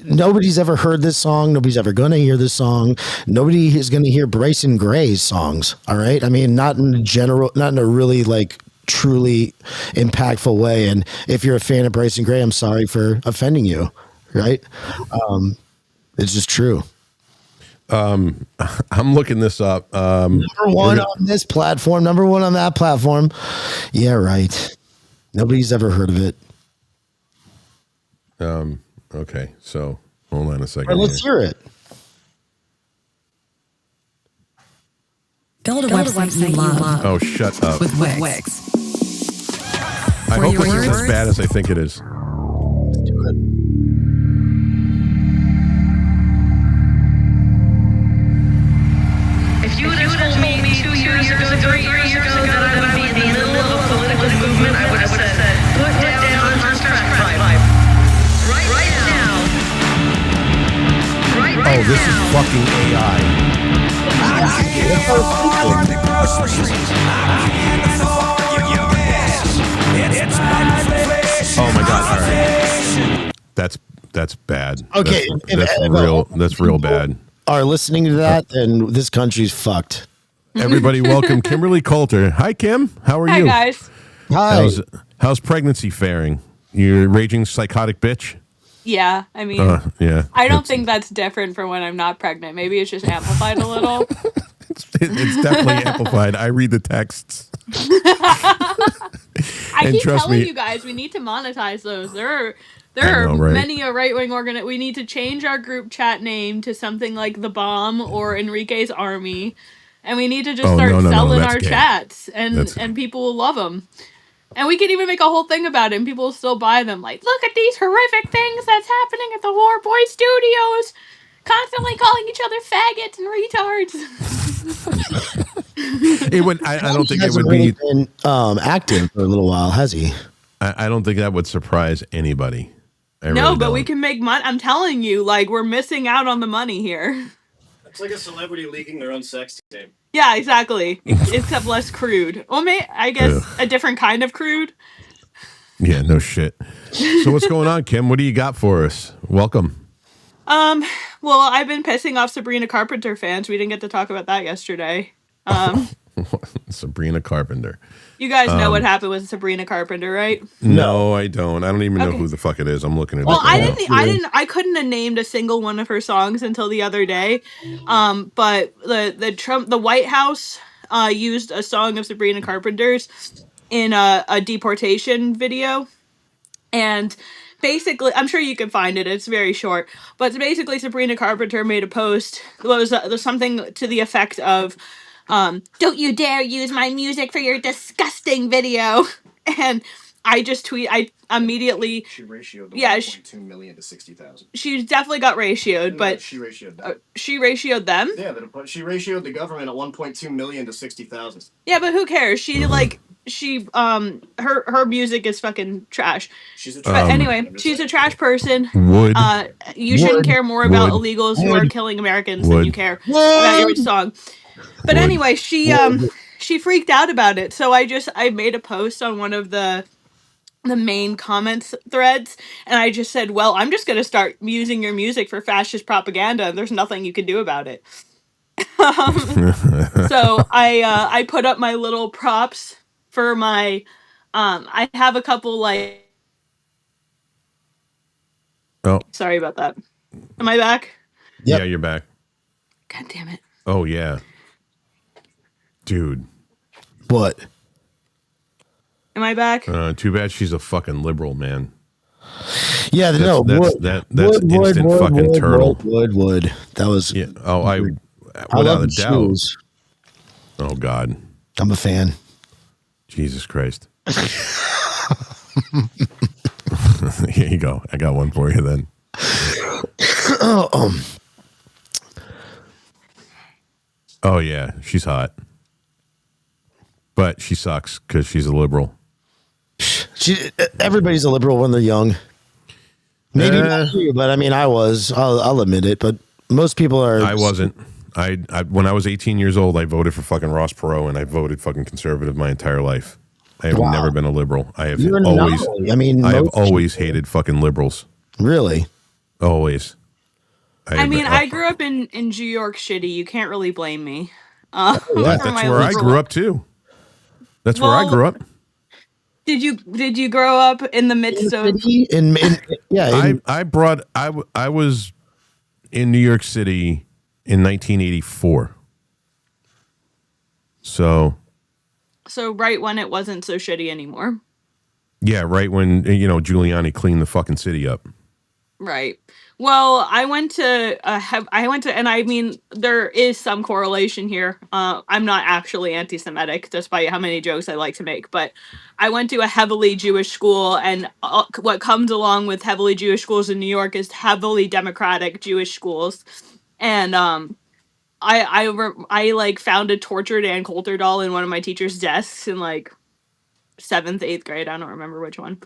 Nobody's ever heard this song. Nobody's ever going to hear this song. Nobody is going to hear Bryson Gray's songs. All right. I mean, not in general, not in a really like truly impactful way. And if you're a fan of Bryson Gray, I'm sorry for offending you. Right. It's just true.
I'm looking this up.
#1 on this platform, #1 on that platform. Yeah, right. Nobody's ever heard of it.
Okay, so hold on a second.
All right, let's hear it.
Build a website you love.
Oh, shut up.
With Wix.
I hope this is as bad as I think it is.
Let's do it.
If you would have told me 2 years ago, 3 years ago, that I would be in the middle of a political movement, I would have said, put down Hunter's track 5. Right now.
Oh, this is fucking AI. Oh my God! All right, that's bad.
Okay,
that's real bad.
Are listening to that, then this country's fucked.
Everybody, welcome Kimberly Coulter. Hi, Kim. How are you?
Hi, guys.
Hi.
How's pregnancy faring? You raging psychotic bitch?
Yeah, I mean,
yeah.
I don't think that's different from when I'm not pregnant. Maybe it's just amplified a little.
It's definitely amplified. I read the texts.
I
And
keep
trust
telling
me-
you guys, we need to monetize those. There
I
are
know, right?
many a right-wing we need to change our group chat name to something like The Bomb or Enrique's Army, and we need to just start selling
that's
our
gay.
chats, and people will love them. And we can even make a whole thing about it, and people will still buy them. Like, look at these horrific things that's happening at the War Boy Studios. Constantly calling each other faggots and retards.
It would. I don't think it
Hasn't
would
really
be.
been active for a little while, has he?
I don't think that would surprise anybody. I
No,
really
but we
don't.
can make money. I'm telling you, like, we're missing out on the money here.
It's like a celebrity leaking their own sex tape.
Yeah, exactly. Except less crude. Well, I guess a different kind of crude.
Yeah, no shit. So what's going on, Kim? What do you got for us? Welcome.
Well, I've been pissing off Sabrina Carpenter fans. We didn't get to talk about that yesterday.
Sabrina Carpenter.
You guys know what happened with Sabrina Carpenter, right?
No, I don't. I don't even know who the fuck it is. I'm looking at it.
Well,
right now.
I couldn't have named a single one of her songs until the other day. But the White House used a song of Sabrina Carpenter's in a deportation video. And basically, I'm sure you can find it. It's very short. But basically, Sabrina Carpenter made a post. There's something to the effect of, "Don't you dare use my music for your disgusting video." And I immediately.
She ratioed the 1.2 million to 60,000.
She definitely got ratioed, but
she ratioed them.
She ratioed them?
Yeah, she ratioed the government at 1.2 million to 60,000.
Yeah, but who cares? Her music is fucking trash. But anyway, she's a trash person. You shouldn't care more about illegals who are killing Americans than you care about your song. But anyway, she freaked out about it. So I made a post on one of the main comments threads, and I just said, well, I'm just going to start using your music for fascist propaganda, and there's nothing you can do about it. So I put up my little props for my I have a couple like sorry about that. Am I back?
Yep. Yeah, you're back.
God damn it.
Oh yeah. Dude.
What?
Am I back?
Too bad she's a fucking liberal, man.
Yeah,
that's instant fucking turtle.
Wood. That was.
Yeah. Oh, I
without
love
a
doubt.
shoes.
Oh God.
I'm a fan.
Jesus Christ. Here you go. I got one for you then. Oh yeah, she's hot, but she sucks because she's a liberal.
Everybody's a liberal when they're young. Maybe not you, but I mean, I was. I'll admit it. But most people are.
I wasn't. I when I was 18 years old, I voted for fucking Ross Perot, and I voted fucking conservative my entire life. I have never been a liberal. I have always.
I mean,
I have always hated fucking liberals.
Really?
Always.
I grew up in New York City. You can't really blame me.
That's where I grew up too. That's where I grew up.
Did you grow up in the midst of?
I was in New York City in 1984. So
right when it wasn't so shitty anymore.
Yeah, right when Giuliani cleaned the fucking city up.
Right. Well, I went to, and I mean, there is some correlation here. I'm not actually anti-Semitic, despite how many jokes I like to make, but I went to a heavily Jewish school, and what comes along with heavily Jewish schools in New York is heavily Democratic Jewish schools. And I like found a tortured Ann Coulter doll in one of my teacher's desks in like 7th, 8th grade. I don't remember which one.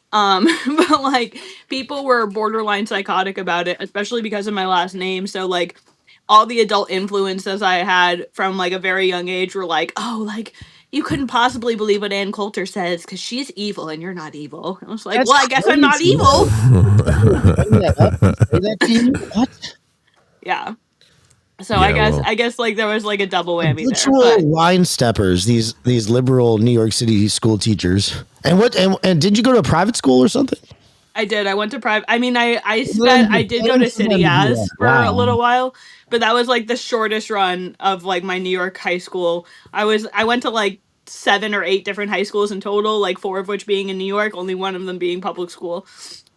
But like people were borderline psychotic about it, especially because of my last name. So like all the adult influences I had from like a very young age were like, oh, like you couldn't possibly believe what Ann Coulter says because she's evil and you're not evil. I was like, well, I guess I'm not evil.
What?
Yeah. So yeah, I guess like there was like a double whammy
Literal
there.
line steppers, these liberal New York City school teachers. And did you go to a private school or something?
I did. I went to private. I mean, I did go to City As for a little while, but that was like the shortest run of like my New York high school. I went to like 7 or 8 different high schools in total, like 4 of which being in New York, only one of them being public school.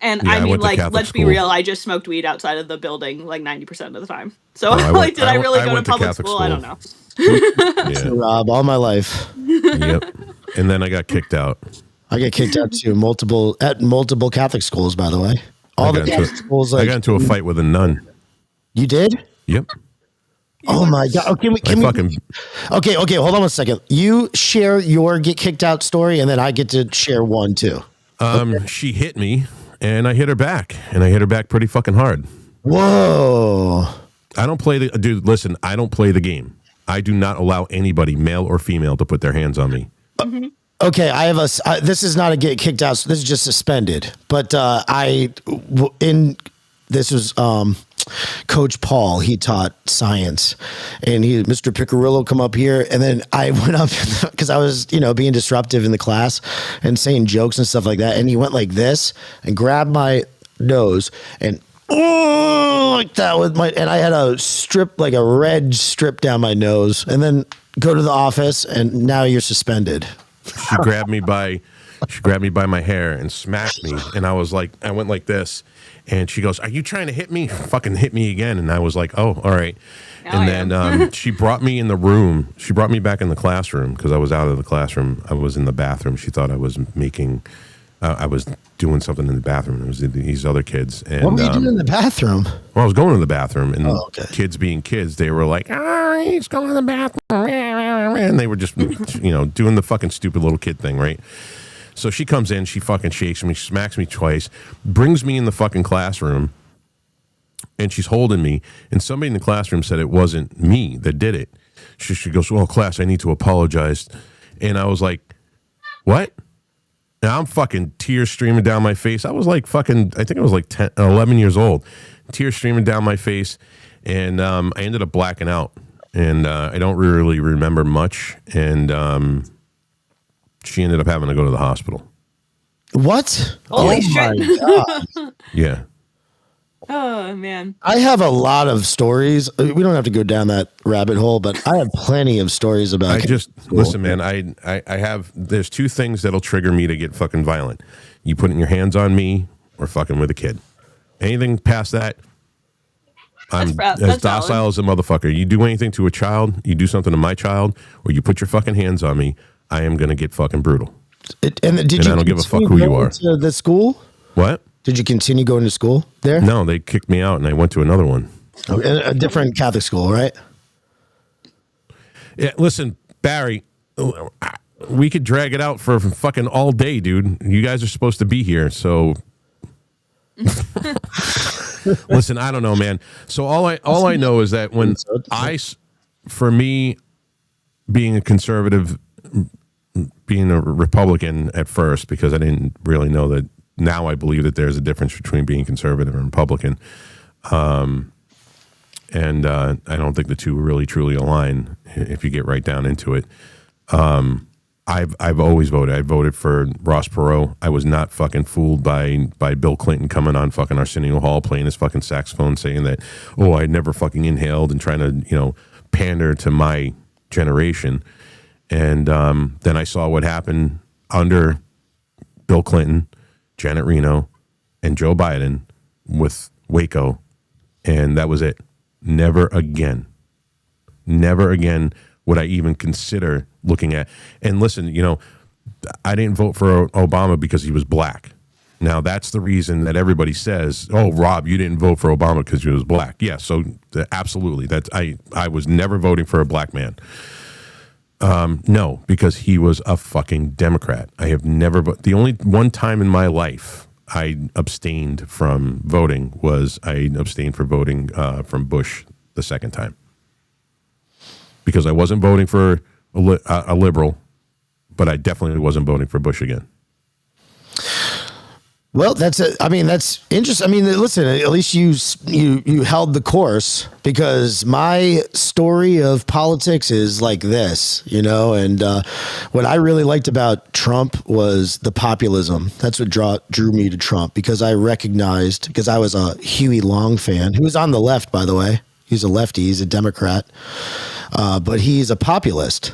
And
Yeah,
I
I
mean,
went to
like,
Catholic
let's be
school.
real, I just smoked weed outside of the building like 90% of the time. So,
Oh,
like, did I really go to
went
public
Catholic
school? I don't know.
Yeah.
Rob, all my life.
Yep. And then I got kicked out.
I get kicked out to multiple Catholic schools, by the way. All the Catholic schools. Like,
I got into a fight with a nun.
You did?
Yep.
Oh my god! Okay, okay. Hold on 1 second. You share your get kicked out story, and then I get to share one too.
Okay. She hit me, and I hit her back, and I hit her back pretty fucking hard.
Whoa!
I don't play the dude. Listen, I don't play the game. I do not allow anybody, male or female, to put their hands on me.
Mm-hmm.
Okay, I have this is not a get kicked out. This is just suspended. But this was Coach Paul. He taught science, and Mr. Picarillo come up here, and then I went up because I was being disruptive in the class and saying jokes and stuff like that, and he went like this and grabbed my nose and like that with and I had a strip, like a red strip down my nose, and then go to the office, and now you're suspended.
She grabbed me by my hair and smacked me, and I went like this, and she goes, "Are you trying to hit me? Fucking hit me again!" And I was like, "Oh, all right." And then she brought me in the room. She brought me back in the classroom because I was out of the classroom. I was in the bathroom. She thought I was I was doing something in the bathroom. It was these other kids. And,
what were you doing in the bathroom?
Well, I was going to the bathroom, and
kids
being kids, they were like, "Oh, he's going to the bathroom," and they were just, doing the fucking stupid little kid thing, right? So she comes in, she fucking shakes me, smacks me twice, brings me in the fucking classroom, and she's holding me, and somebody in the classroom said it wasn't me that did it. She goes, "Well, class, I need to apologize," and I was like, "What?" Now I'm fucking tears streaming down my face. I was like fucking, I think I was like 10, 11 years old. Tears streaming down my face. And I ended up blacking out. And I don't really remember much. And she ended up having to go to the hospital.
What?
Holy shit.
My God.
Yeah.
Oh, man.
I have a lot of stories. We don't have to go down that rabbit hole, but I have plenty of stories about
listen, man, I have, there's 2 things that'll trigger me to get fucking violent. You putting your hands on me or fucking with a kid. Anything past that, I'm as docile as a motherfucker. You do anything to a child, you do something to my child, or you put your fucking hands on me, I am going to get fucking brutal.
And I don't
give a fuck who you are.
To the school?
What?
Did you continue going to school there?
No, they kicked me out and I went to another one.
A different Catholic school, right?
Yeah, listen, Barry, we could drag it out for fucking all day, dude. You guys are supposed to be here, so listen, I don't know, man. So all I know is that when for me, being a conservative, being a Republican at first, because I didn't really know that. Now I believe that there's a difference between being conservative and Republican. And I don't think the two really truly align if you get right down into it. I've always voted. I voted for Ross Perot. I was not fucking fooled by Bill Clinton coming on fucking Arsenio Hall playing his fucking saxophone saying that, oh, I never fucking inhaled and trying to, pander to my generation. And then I saw what happened under Bill Clinton, Janet Reno, and Joe Biden with Waco, and that was it. Never again would I even consider looking at. And listen, I didn't vote for Obama because he was black. Now that's the reason that everybody says, "Oh, Rob, you didn't vote for Obama because he was black." Yeah, so absolutely, that's I was never voting for a black man. No, because he was a fucking Democrat. I have never, the only one time in my life I abstained from voting was I abstained for voting from Bush the second time. Because I wasn't voting for a liberal, but I definitely wasn't voting for Bush again.
Well, that's it. I mean, that's interesting. I mean, listen, at least you held the course, because my story of politics is like this, and what I really liked about Trump was the populism. That's what drew me to Trump, because I recognized, because I was a Huey Long fan, who was on the left, by the way. He's a lefty. He's a Democrat, but he's a populist.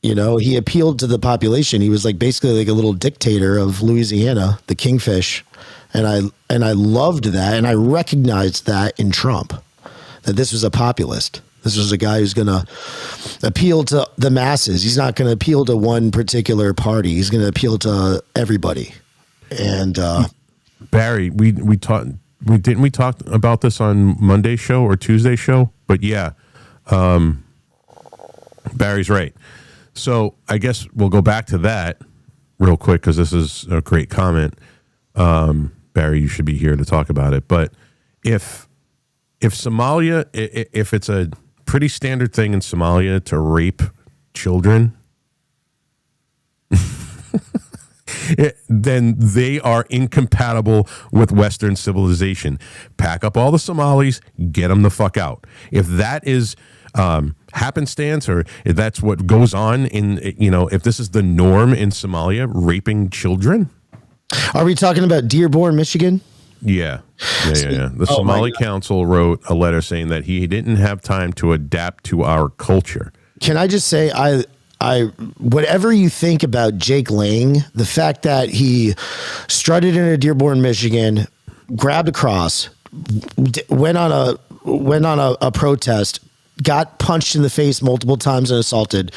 He appealed to the population. He was basically like a little dictator of Louisiana, the kingfish. And I loved that. And I recognized that in Trump, that this was a populist. This was a guy who's going to appeal to the masses. He's not going to appeal to one particular party. He's going to appeal to everybody. And
Barry, we talked about this on Monday's show or Tuesday's show, but yeah, Barry's right. So I guess we'll go back to that real quick, because this is a great comment. Barry, you should be here to talk about it. But if Somalia, if it's a pretty standard thing in Somalia to rape children, then they are incompatible with Western civilization. Pack up all the Somalis, get them the fuck out. If that is happenstance, or if that's what goes on if this is the norm in Somalia, raping children.
Are we talking about Dearborn, Michigan?
Yeah. The Somali Council wrote a letter saying that he didn't have time to adapt to our culture.
Can I just say, I whatever you think about Jake Lang, the fact that he strutted into Dearborn, Michigan, grabbed a cross, went on a protest, got punched in the face multiple times and assaulted,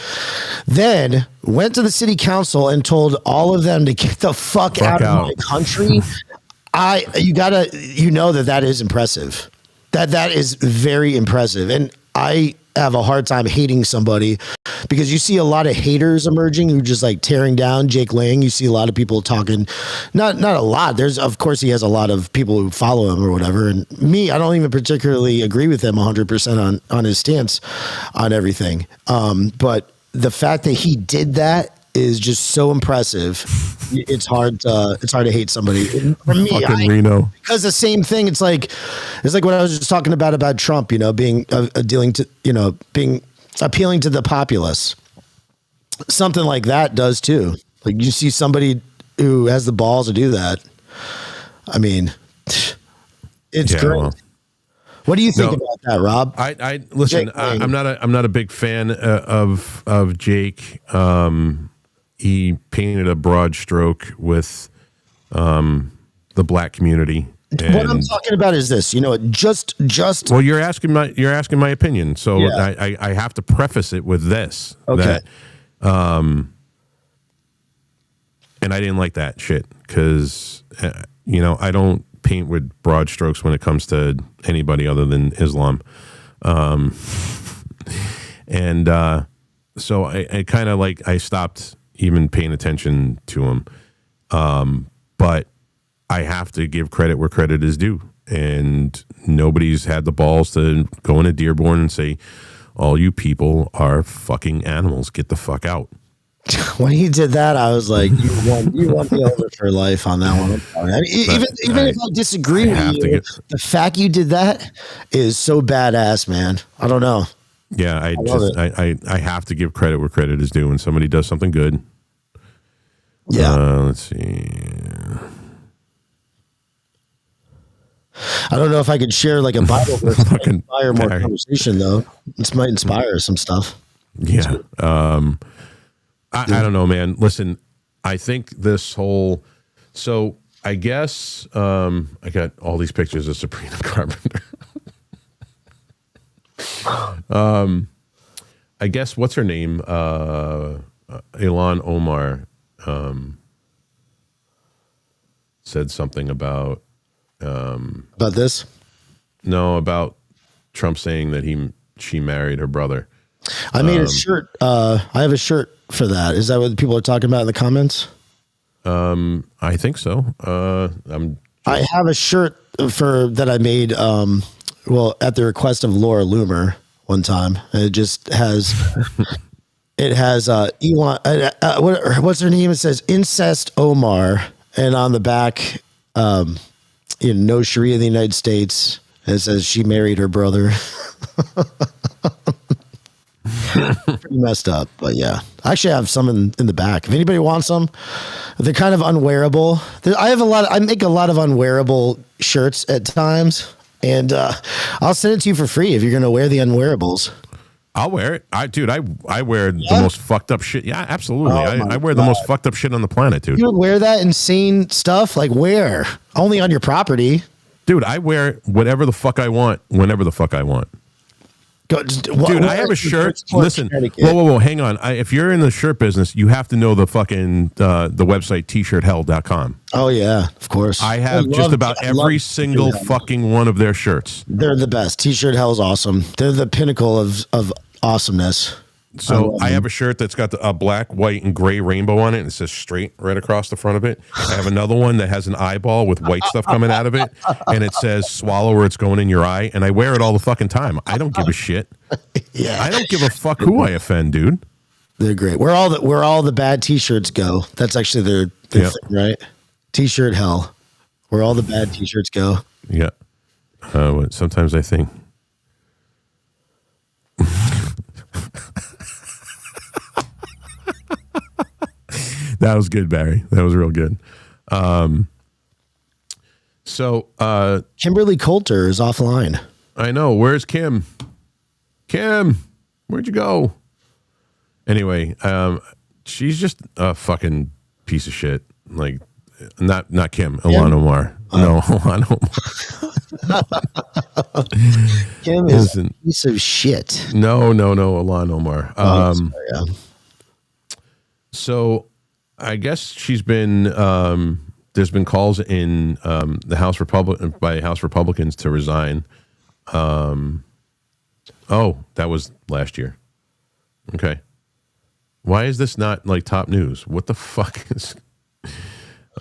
then went to the city council and told all of them to get the fuck out of my country. That is impressive. That is very impressive. And I have a hard time hating somebody, because you see a lot of haters emerging who just tearing down Jake Lang. You see a lot of people talking, not a lot. Of course he has a lot of people who follow him or whatever. And me, I don't even particularly agree with him 100% on his stance on everything. But the fact that he did that is just so impressive. It's hard to hate somebody. For me,
Reno.
Because the same thing. It's like what I was just talking about Trump. Being appealing to the populace. Something like that does too. You see somebody who has the balls to do that. I mean, it's great.
Well,
what do you think about that, Rob?
I listen. I'm not a big fan of Jake. He painted a broad stroke with the black community.
What I'm talking about is this. Just.
Well, you're asking my opinion, so yeah. I have to preface it with this.
Okay.
And I didn't like that shit, because I don't paint with broad strokes when it comes to anybody other than Islam. And so I kind of I stopped even paying attention to him. But I have to give credit where credit is due. And nobody's had the balls to go into Dearborn and say, all you people are fucking animals. Get the fuck out.
When he did that, I was like, you won me over for life on that one. I mean, even if I disagree with you, the fact you did that is so badass, man. I don't know.
Yeah, I have to give credit where credit is due when somebody does something good.
Yeah.
Let's see.
I don't know if I could share a Bible verse to inspire more conversation, though. This might inspire some stuff.
Yeah. I don't know, man. Listen, I think this whole... So, I guess I got all these pictures of Sabrina Carpenter. I guess, what's her name? Ilhan Omar said something about
this?
No, about Trump saying that she married her brother.
I made a shirt. I have a shirt for that. Is that what people are talking about in the comments?
I think so.
I have a shirt that I made. At the request of Laura Loomer one time. It just has. It has Elon. What's her name? It says Incest Omar, and on the back no Sharia in the United States. It says she married her brother. Pretty messed up, but yeah. I actually have some in the back. If anybody wants some, they're kind of unwearable. I make a lot of unwearable shirts at times, and I'll send it to you for free if you're going to wear the unwearables.
I'll wear it. I wear the most fucked up shit. Yeah, absolutely. I wear the most fucked up shit on the planet, dude.
You would wear that insane stuff? Like where? Only on your property.
Dude, I wear whatever the fuck I want, whenever the fuck I want. Dude, I have a shirt. Listen, whoa, hang on. If you're in the shirt business, you have to know the fucking the website tshirthell.com.
Oh yeah, of course.
I have just about every single fucking one of their shirts.
They're the best. T-shirt hell is awesome. They're the pinnacle of awesomeness.
So I have a shirt that's got a black, white, and gray rainbow on it, and it says straight right across the front of it. I have another one that has an eyeball with white stuff coming out of it, and it says swallow or it's going in your eye, and I wear it all the fucking time. I don't give a shit.
Yeah.
I don't give a fuck who I offend, dude.
They're great. Where all the bad T-shirts go. That's actually their thing, right? T-shirt hell. Where all the bad T-shirts go.
Yeah. Sometimes I think. That was good, Barry. That was real good.
Kimberly Coulter is offline.
I know. Where's Kim? Kim, where'd you go? Anyway, she's just a fucking piece of shit. Like, not Kim, Ilhan Omar. No, Ilhan
Omar. Kim is a piece of shit.
No, Ilhan Omar. So I guess she's been there's been calls in the House by House Republicans to resign. That was last year. Okay. Why is this not like top news? What the fuck is?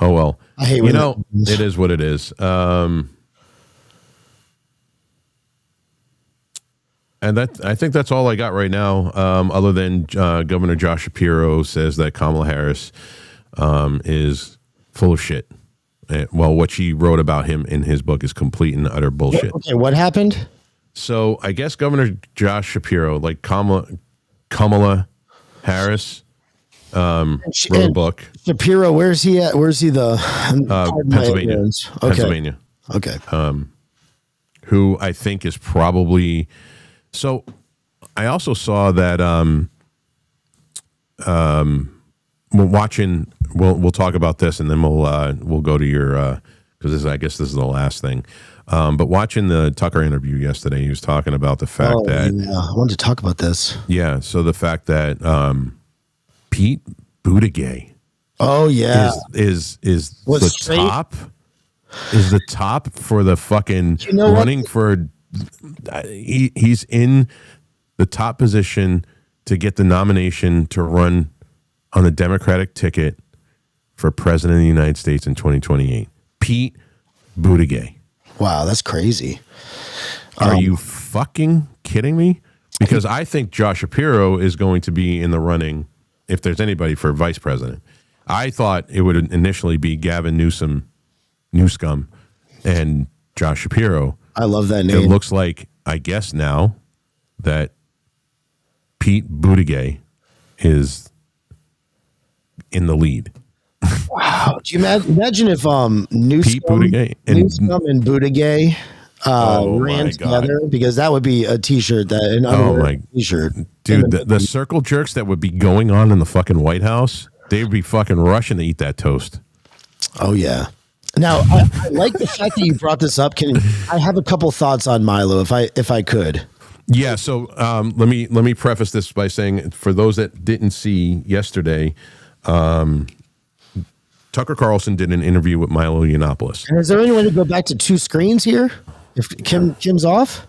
Oh well.
I hate
it is what it is. And I think that's all I got right now, other than Governor Josh Shapiro says that Kamala Harris is full of shit. Well, what she wrote about him in his book is complete and utter bullshit.
Okay, what happened?
So I guess Governor Josh Shapiro, like Kamala Harris, wrote a book.
Shapiro, where's he at? Where's he
Pennsylvania.
Okay.
Pennsylvania.
Okay.
Who I think is probably... So I also saw that watching. We'll talk about this, and then we'll go to your because I guess this is the last thing. But watching the Tucker interview yesterday, he was talking about the fact that
I wanted to talk about this.
Yeah, so the fact that Pete Buttigieg, is the
straight?
top, is the top for the fucking running for. He's in the top position to get the nomination to run on the Democratic ticket for president of the United States in 2028. Pete Buttigieg.
Wow, that's crazy.
Are you fucking kidding me? Because I think Josh Shapiro is going to be in the running if there's anybody for vice president. I thought it would initially be Gavin Newsom, and Josh Shapiro.
I love that name.
It looks like, I guess now, that Pete Buttigieg is in the lead.
Wow. Do you imagine if Newsom and Buttigieg ran together? Because that would be a T-shirt, T-shirt.
Dude, the circle jerks that would be going on in the fucking White House, they'd be fucking rushing to eat that toast.
Oh, yeah. Now, I like the fact that you brought this up. I have a couple thoughts on Milo, if I could.
Yeah. So let me preface this by saying, for those that didn't see yesterday, Tucker Carlson did an interview with Milo Yiannopoulos.
And is there any way to go back to two screens here? If Kim's off?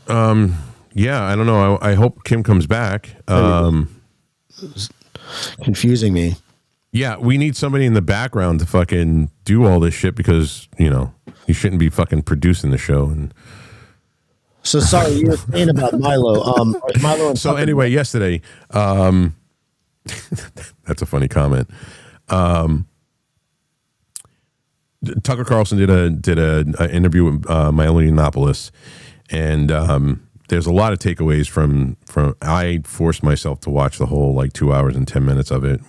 Yeah, I don't know. I hope Kim comes back.
Confusing me.
Yeah, we need somebody in the background to fucking do all this shit because, you shouldn't be fucking producing the show. And
so sorry, you were saying about Milo. Milo and
so anyway, yesterday, that's a funny comment. Tucker Carlson did a interview with Milo Yiannopoulos, and there's a lot of takeaways from. I forced myself to watch the whole 2 hours and 10 minutes of it.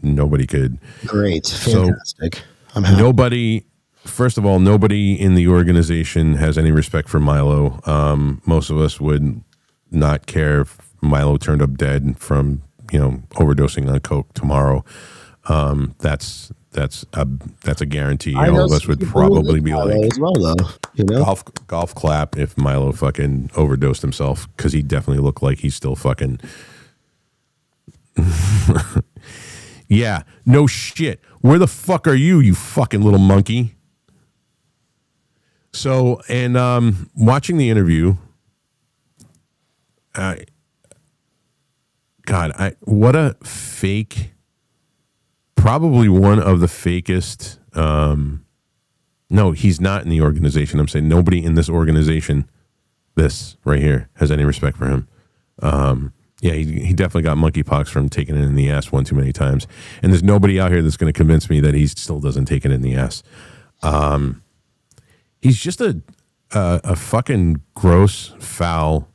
Nobody could.
Great, fantastic.
So, nobody. First of all, nobody in the organization has any respect for Milo. Most of us would not care if Milo turned up dead from overdosing on coke tomorrow. That's a guarantee. All of us would probably be like,
as well, though.
Golf clap if Milo fucking overdosed himself, because he definitely looked like he's still fucking. Yeah, no shit. Where the fuck are you, you fucking little monkey? So, and watching the interview, what a fake, probably one of the fakest. No, he's not in the organization. I'm saying nobody in this organization, this right here, has any respect for him. Yeah, he definitely got monkeypox from taking it in the ass one too many times. And there's nobody out here that's going to convince me that he still doesn't take it in the ass. He's just a fucking gross, foul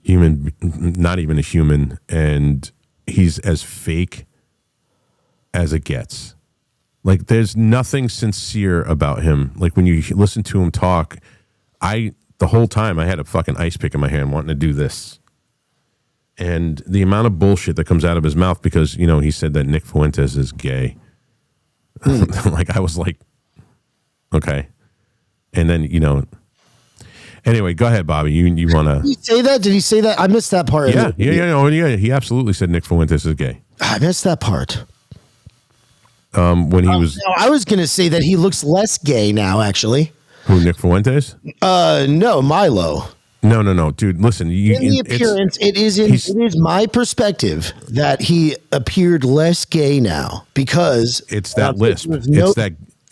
human, not even a human, and he's as fake as it gets. There's nothing sincere about him. When you listen to him talk, the whole time I had a fucking ice pick in my hand wanting to do this. And the amount of bullshit that comes out of his mouth because, he said that Nick Fuentes is gay. I was like, okay. And then, anyway, go ahead, Bobby. You want to...
Did he say that? Did he say that? I missed that part.
Yeah. He absolutely said Nick Fuentes is gay.
I missed that part.
When he was...
No, I was going to say that he looks less gay now, actually.
Who, Nick Fuentes?
No, Milo.
No, dude. Listen,
in the appearance, it is my perspective that he appeared less gay now because
it's that lisp.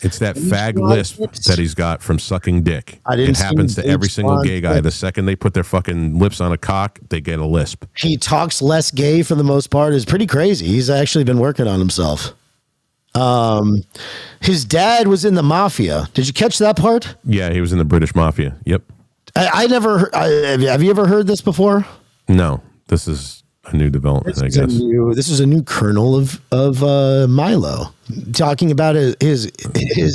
It's that fag lisp that he's got from sucking dick. It happens to every single gay guy. The second they put their fucking lips on a cock, they get a lisp.
He talks less gay for the most part. It's pretty crazy. He's actually been working on himself. His dad was in the mafia. Did you catch that part?
Yeah, he was in the British Mafia. Yep.
I never. Have you ever heard this before?
No, this is a new development. I guess
this is a new kernel of Milo talking about his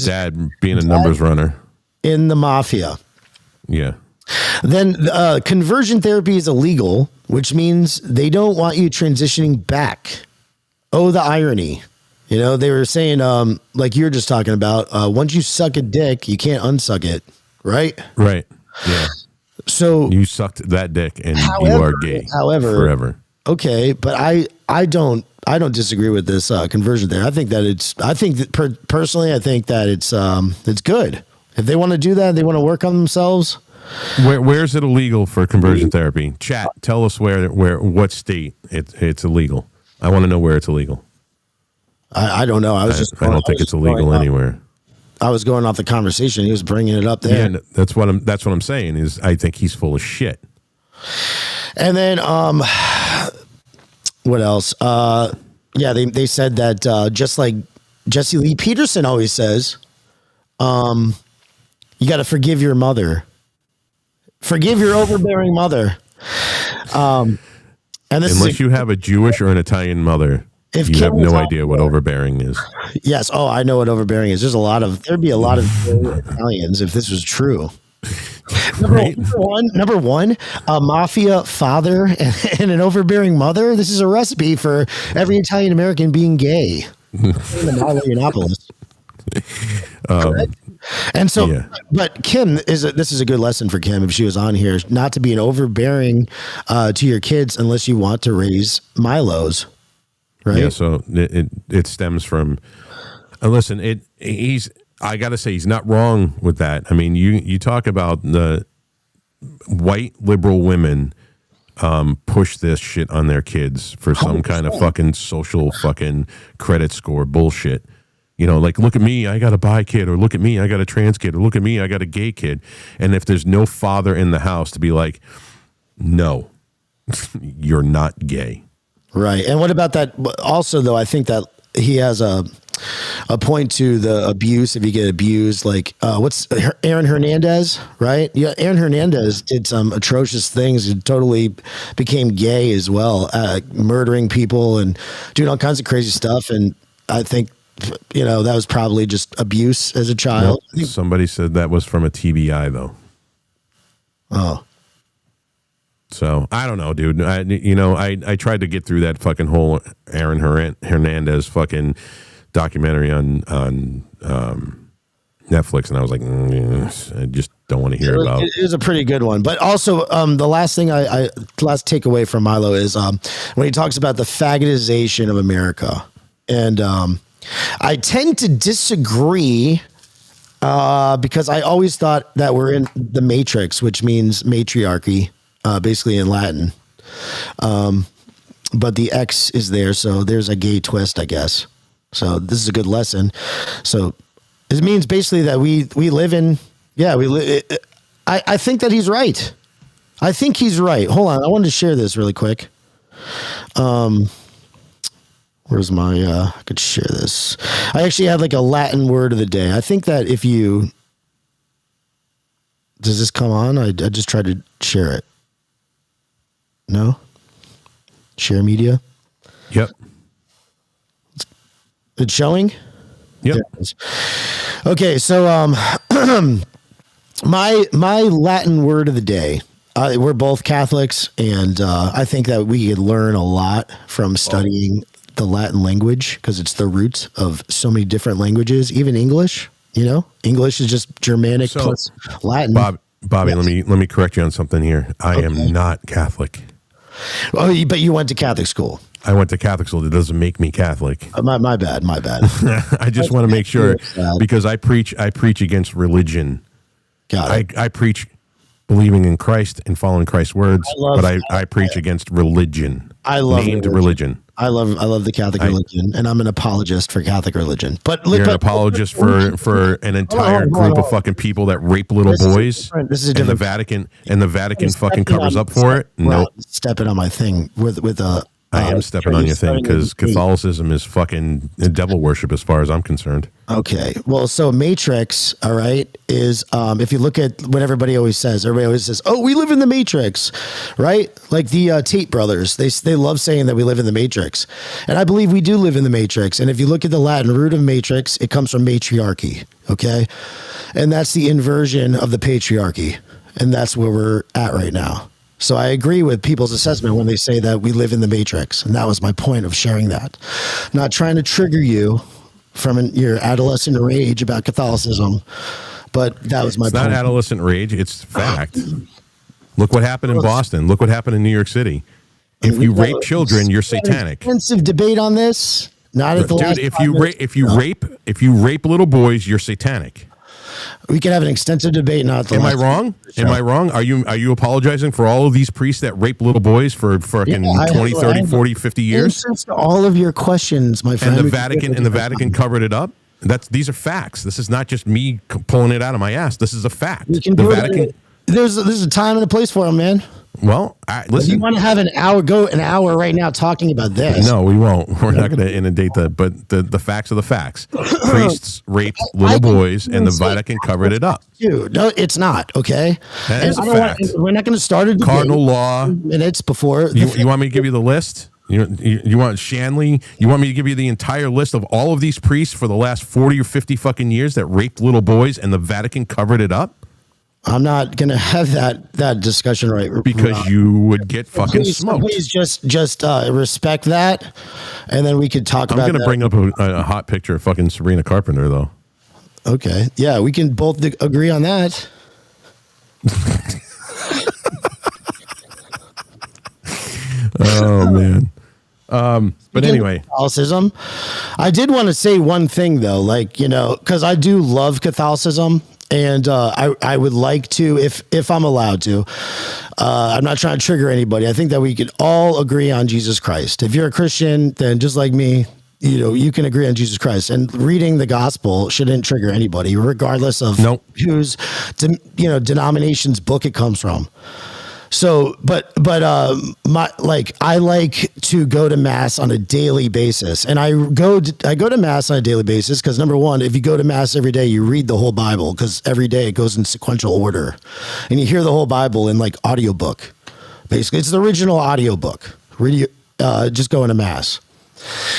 dad being a numbers runner
in the mafia.
Yeah.
Then conversion therapy is illegal, which means they don't want you transitioning back. Oh, the irony. They were saying, like you were just talking about, once you suck a dick, you can't unsuck it, right?
Right. Yeah.
So
you sucked that dick and you are gay forever.
Okay, but I don't disagree with this conversion there. I think that it's good. If they want to do that, they want to work on themselves.
Where's it illegal for conversion therapy? Chat, tell us what state it's illegal. I want to know where it's illegal.
I don't know. I
don't think it's illegal anywhere.
I was going off the conversation. He was bringing it up there.
Yeah, that's what I'm saying is I think he's full of shit.
And then what else? Yeah, they said that just like Jesse Lee Peterson always says, you got to forgive your mother. Forgive your overbearing mother. And
unless you have a Jewish or an Italian mother, you have no idea what overbearing is.
Yes. Oh, I know what overbearing is. There'd be a lot of Italians if this was true. Number one, a mafia father and an overbearing mother. This is a recipe for every Italian American being gay. Milo Yiannopoulos. And so, yeah. But Kim this is a good lesson for Kim if she was on here, not to be an overbearing to your kids unless you want to raise Milos. Right.
Yeah, so it stems from. Listen, I got to say he's not wrong with that. I mean, you talk about the white liberal women push this shit on their kids for some 100%. Kind of fucking social fucking credit score bullshit. Like, look at me, I got a bi kid, or look at me, I got a trans kid, or look at me, I got a gay kid. And if there's no father in the house to be like, no, you're not gay.
Right. And what about that? Also, though, I think that he has point to the abuse if you get abused. Like what's Aaron Hernandez, right? Yeah, Aaron Hernandez did some atrocious things and totally became gay as well, murdering people and doing all kinds of crazy stuff. And I think that was probably just abuse as a child.
Nope. Somebody said that was from a TBI though.
Oh.
So I don't know, dude. I tried to get through that fucking whole Aaron Hernandez fucking documentary on Netflix, and I was like, I just don't want to hear about.
It was a pretty good one, but also the last thing last takeaway from Milo is when he talks about the fagotization of America, and I tend to disagree because I always thought that we're in the Matrix, which means matriarchy. Basically in Latin. But the X is there, so there's a gay twist, I guess. So this is a good lesson. So it means basically that we live in, I think that he's right. I think he's right. Hold on, I wanted to share this really quick. Where's my, I could share this. I actually had like a Latin word of the day. I think that if you, does this come on? I just tried to share it. No? Share media?
Yep.
It's showing?
Yep.
Okay, so my Latin word of the day. We're both Catholics, and I think that we could learn a lot from studying the Latin language because it's the root of so many different languages, even English. English is just Germanic plus Latin.
Bobby, yes. let me correct you on something here. I am not Catholic.
Oh, but you went to Catholic school.
I went to Catholic school. That doesn't make me Catholic.
My bad.
I just want to make sure because I preach against religion.
Got it.
I preach believing in Christ and following Christ's words, but I preach against religion.
I love
religion.
I love the Catholic religion, and I'm an apologist for Catholic religion. But
you're an apologist for an entire group of fucking people that rape little boys.
This is
and the Vatican fucking covers up for it. No,
stepping on my thing with a.
I am stepping on your thing because Catholicism is fucking devil worship as far as I'm concerned.
Okay. Well, so Matrix, all right, is if you look at what everybody always says, oh, we live in the Matrix, right? Like the Tate brothers, they love saying that we live in the Matrix. And I believe we do live in the Matrix. And if you look at the Latin root of matrix, it comes from matriarchy, okay? And that's the inversion of the patriarchy. And that's where we're at right now. So I agree with people's assessment when they say that we live in the Matrix. And that was my point of sharing that. I'm not trying to trigger you from your adolescent rage about Catholicism, but that was my point.
It's not adolescent rage. It's fact. Look what happened in Boston. Look what happened in New York City. If you rape children, you're satanic.
Extensive debate on this. Not at the
dude. If you rape little boys, you're satanic.
We could have an extensive debate. Not the
Am I wrong? Am I wrong? Are you apologizing for all of these priests that rape little boys for fucking 20, 30, 40, 50 years?
Answers to all of your questions, my friend.
And the Vatican covered it up. These are facts. This is not just me pulling it out of my ass. This is a fact. The Vatican.
There's a time and a place for them, man.
Well, listen.
If you want to have an hour right now talking about this.
No, we won't. We're not going to inundate but the facts are the facts. Priests raped little boys, and the Vatican covered it up.
Dude, no, it's not, okay?
That is a fact.
We're not going to start a debate.
Cardinal law.
Minutes before.
You want me to give you the list? You want Shanley? You want me to give you the entire list of all of these priests for the last 40 or 50 fucking years that raped little boys, and the Vatican covered it up?
I'm not going to have that discussion right
because you would get fucking smoked.
Please just respect that, and then we could talk about.
I'm going to bring up a hot picture of fucking Sabrina Carpenter, though.
Okay, yeah, we can both agree on that.
Oh man. But anyway,
Catholicism. I did want to say one thing though, because I do love Catholicism. And I would like to, if I'm allowed to, I'm not trying to trigger anybody. I think that we could all agree on Jesus Christ. If you're a Christian, then just like me, you can agree on Jesus Christ. And reading the gospel shouldn't trigger anybody, regardless of whose denomination's book it comes from. So, but I like to go to mass on a daily basis, and I go to mass on a daily basis because number one, if you go to mass every day, you read the whole Bible because every day it goes in sequential order, and you hear the whole Bible in like audiobook. Basically, it's the original audiobook. Just going to mass,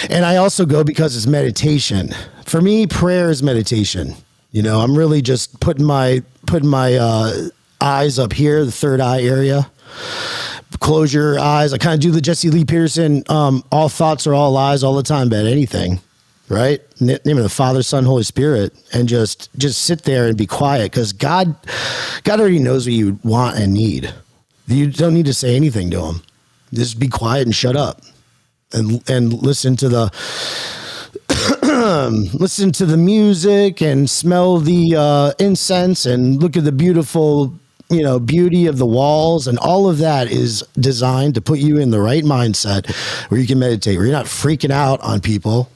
and I also go because it's meditation. For me, prayer is meditation. You know, I'm really just putting my eyes up here, the third eye area. Close your eyes. I kind of do the Jesse Lee Peterson, all thoughts are all lies all the time about anything, right? Name of the Father, Son, Holy Spirit, and just sit there and be quiet because God already knows what you want and need. You don't need to say anything to him. Just be quiet and shut up and listen to the listen to the music and smell the incense and look at the beautiful, beauty of the walls, and all of that is designed to put you in the right mindset where you can meditate, where you're not freaking out on people,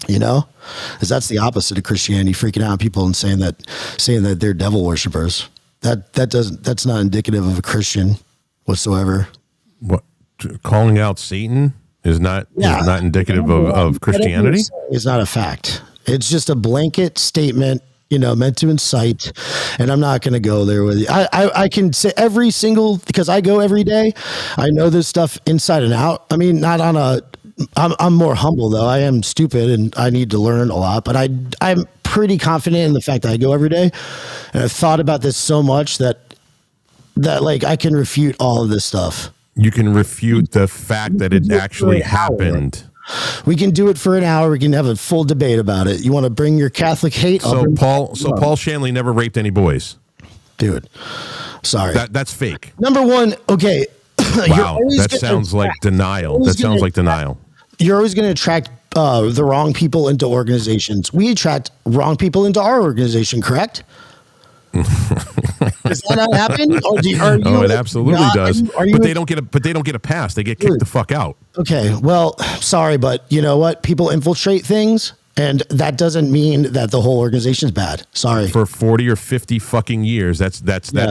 because that's the opposite of Christianity, freaking out on people and saying that they're devil worshipers. That's not indicative of a Christian whatsoever.
What, calling out Satan is not indicative of Christianity?
It's not a fact. It's just a blanket statement, meant to incite. And I'm not going to go there with you. I can say every single, because I go every day. I know this stuff inside and out. I mean, not on a, I'm more humble though. I am stupid and I need to learn a lot, but I'm pretty confident in the fact that I go every day. And I've thought about this so much that like I can refute all of this stuff.
You can refute the fact that it actually happened.
We can do it for an hour. We can have a full debate about it. You want to bring your Catholic hate?
So Paul Shanley never raped any boys.
Dude, sorry.
That's fake.
Number one, okay.
Wow, that sounds like denial. That sounds like denial.
You're always going to attract the wrong people into organizations. We attract wrong people into our organization, correct? Does that not happen?
It absolutely does. But they don't get a pass. They get kicked the fuck out.
Okay, well, sorry, but you know what? People infiltrate things, and that doesn't mean that the whole organization's bad. Sorry.
For 40 or 50 fucking years, that's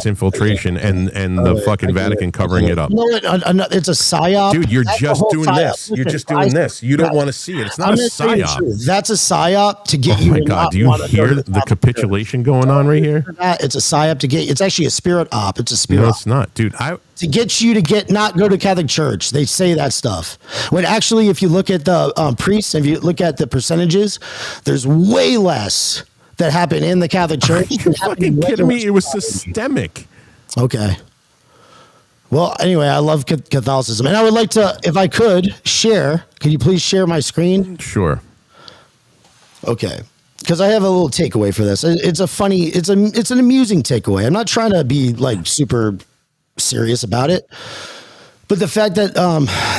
infiltration and the fucking Vatican covering it up.
You know what? It's a psyop.
Dude, you're just doing this. You're just doing this. You don't want to see it. It's not a psyop.
That's a psyop to get you.
Oh my God, do you hear the capitulation going on right here?
It's a psyop to get. It's actually a spirit op. It's a spirit.
No, it's not, dude.
To get you to not go to Catholic Church. They say that stuff. When actually, if you look at the priests, if you look at the percentages, there's way less that happen in the Catholic Church.
Are you fucking kidding me? It was systemic.
Okay. Well, anyway, I love Catholicism. And I would like to, if I could, share. Could you please share my screen?
Sure.
Okay. Because I have a little takeaway for this. It's an amusing takeaway. I'm not trying to be like super serious about it, but the fact that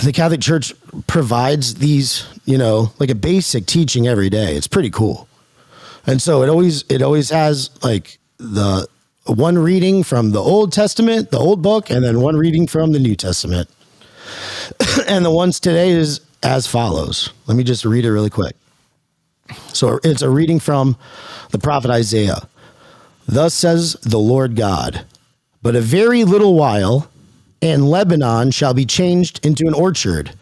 the Catholic Church provides these, like a basic teaching every day, it's pretty cool. And so it always has like the one reading from the Old Testament, the old book, and then one reading from the New Testament. And the ones today is as follows. Let me just read it really quick. So it's a reading from the prophet Isaiah. Thus says the Lord God, but a very little while, and Lebanon shall be changed into an orchard,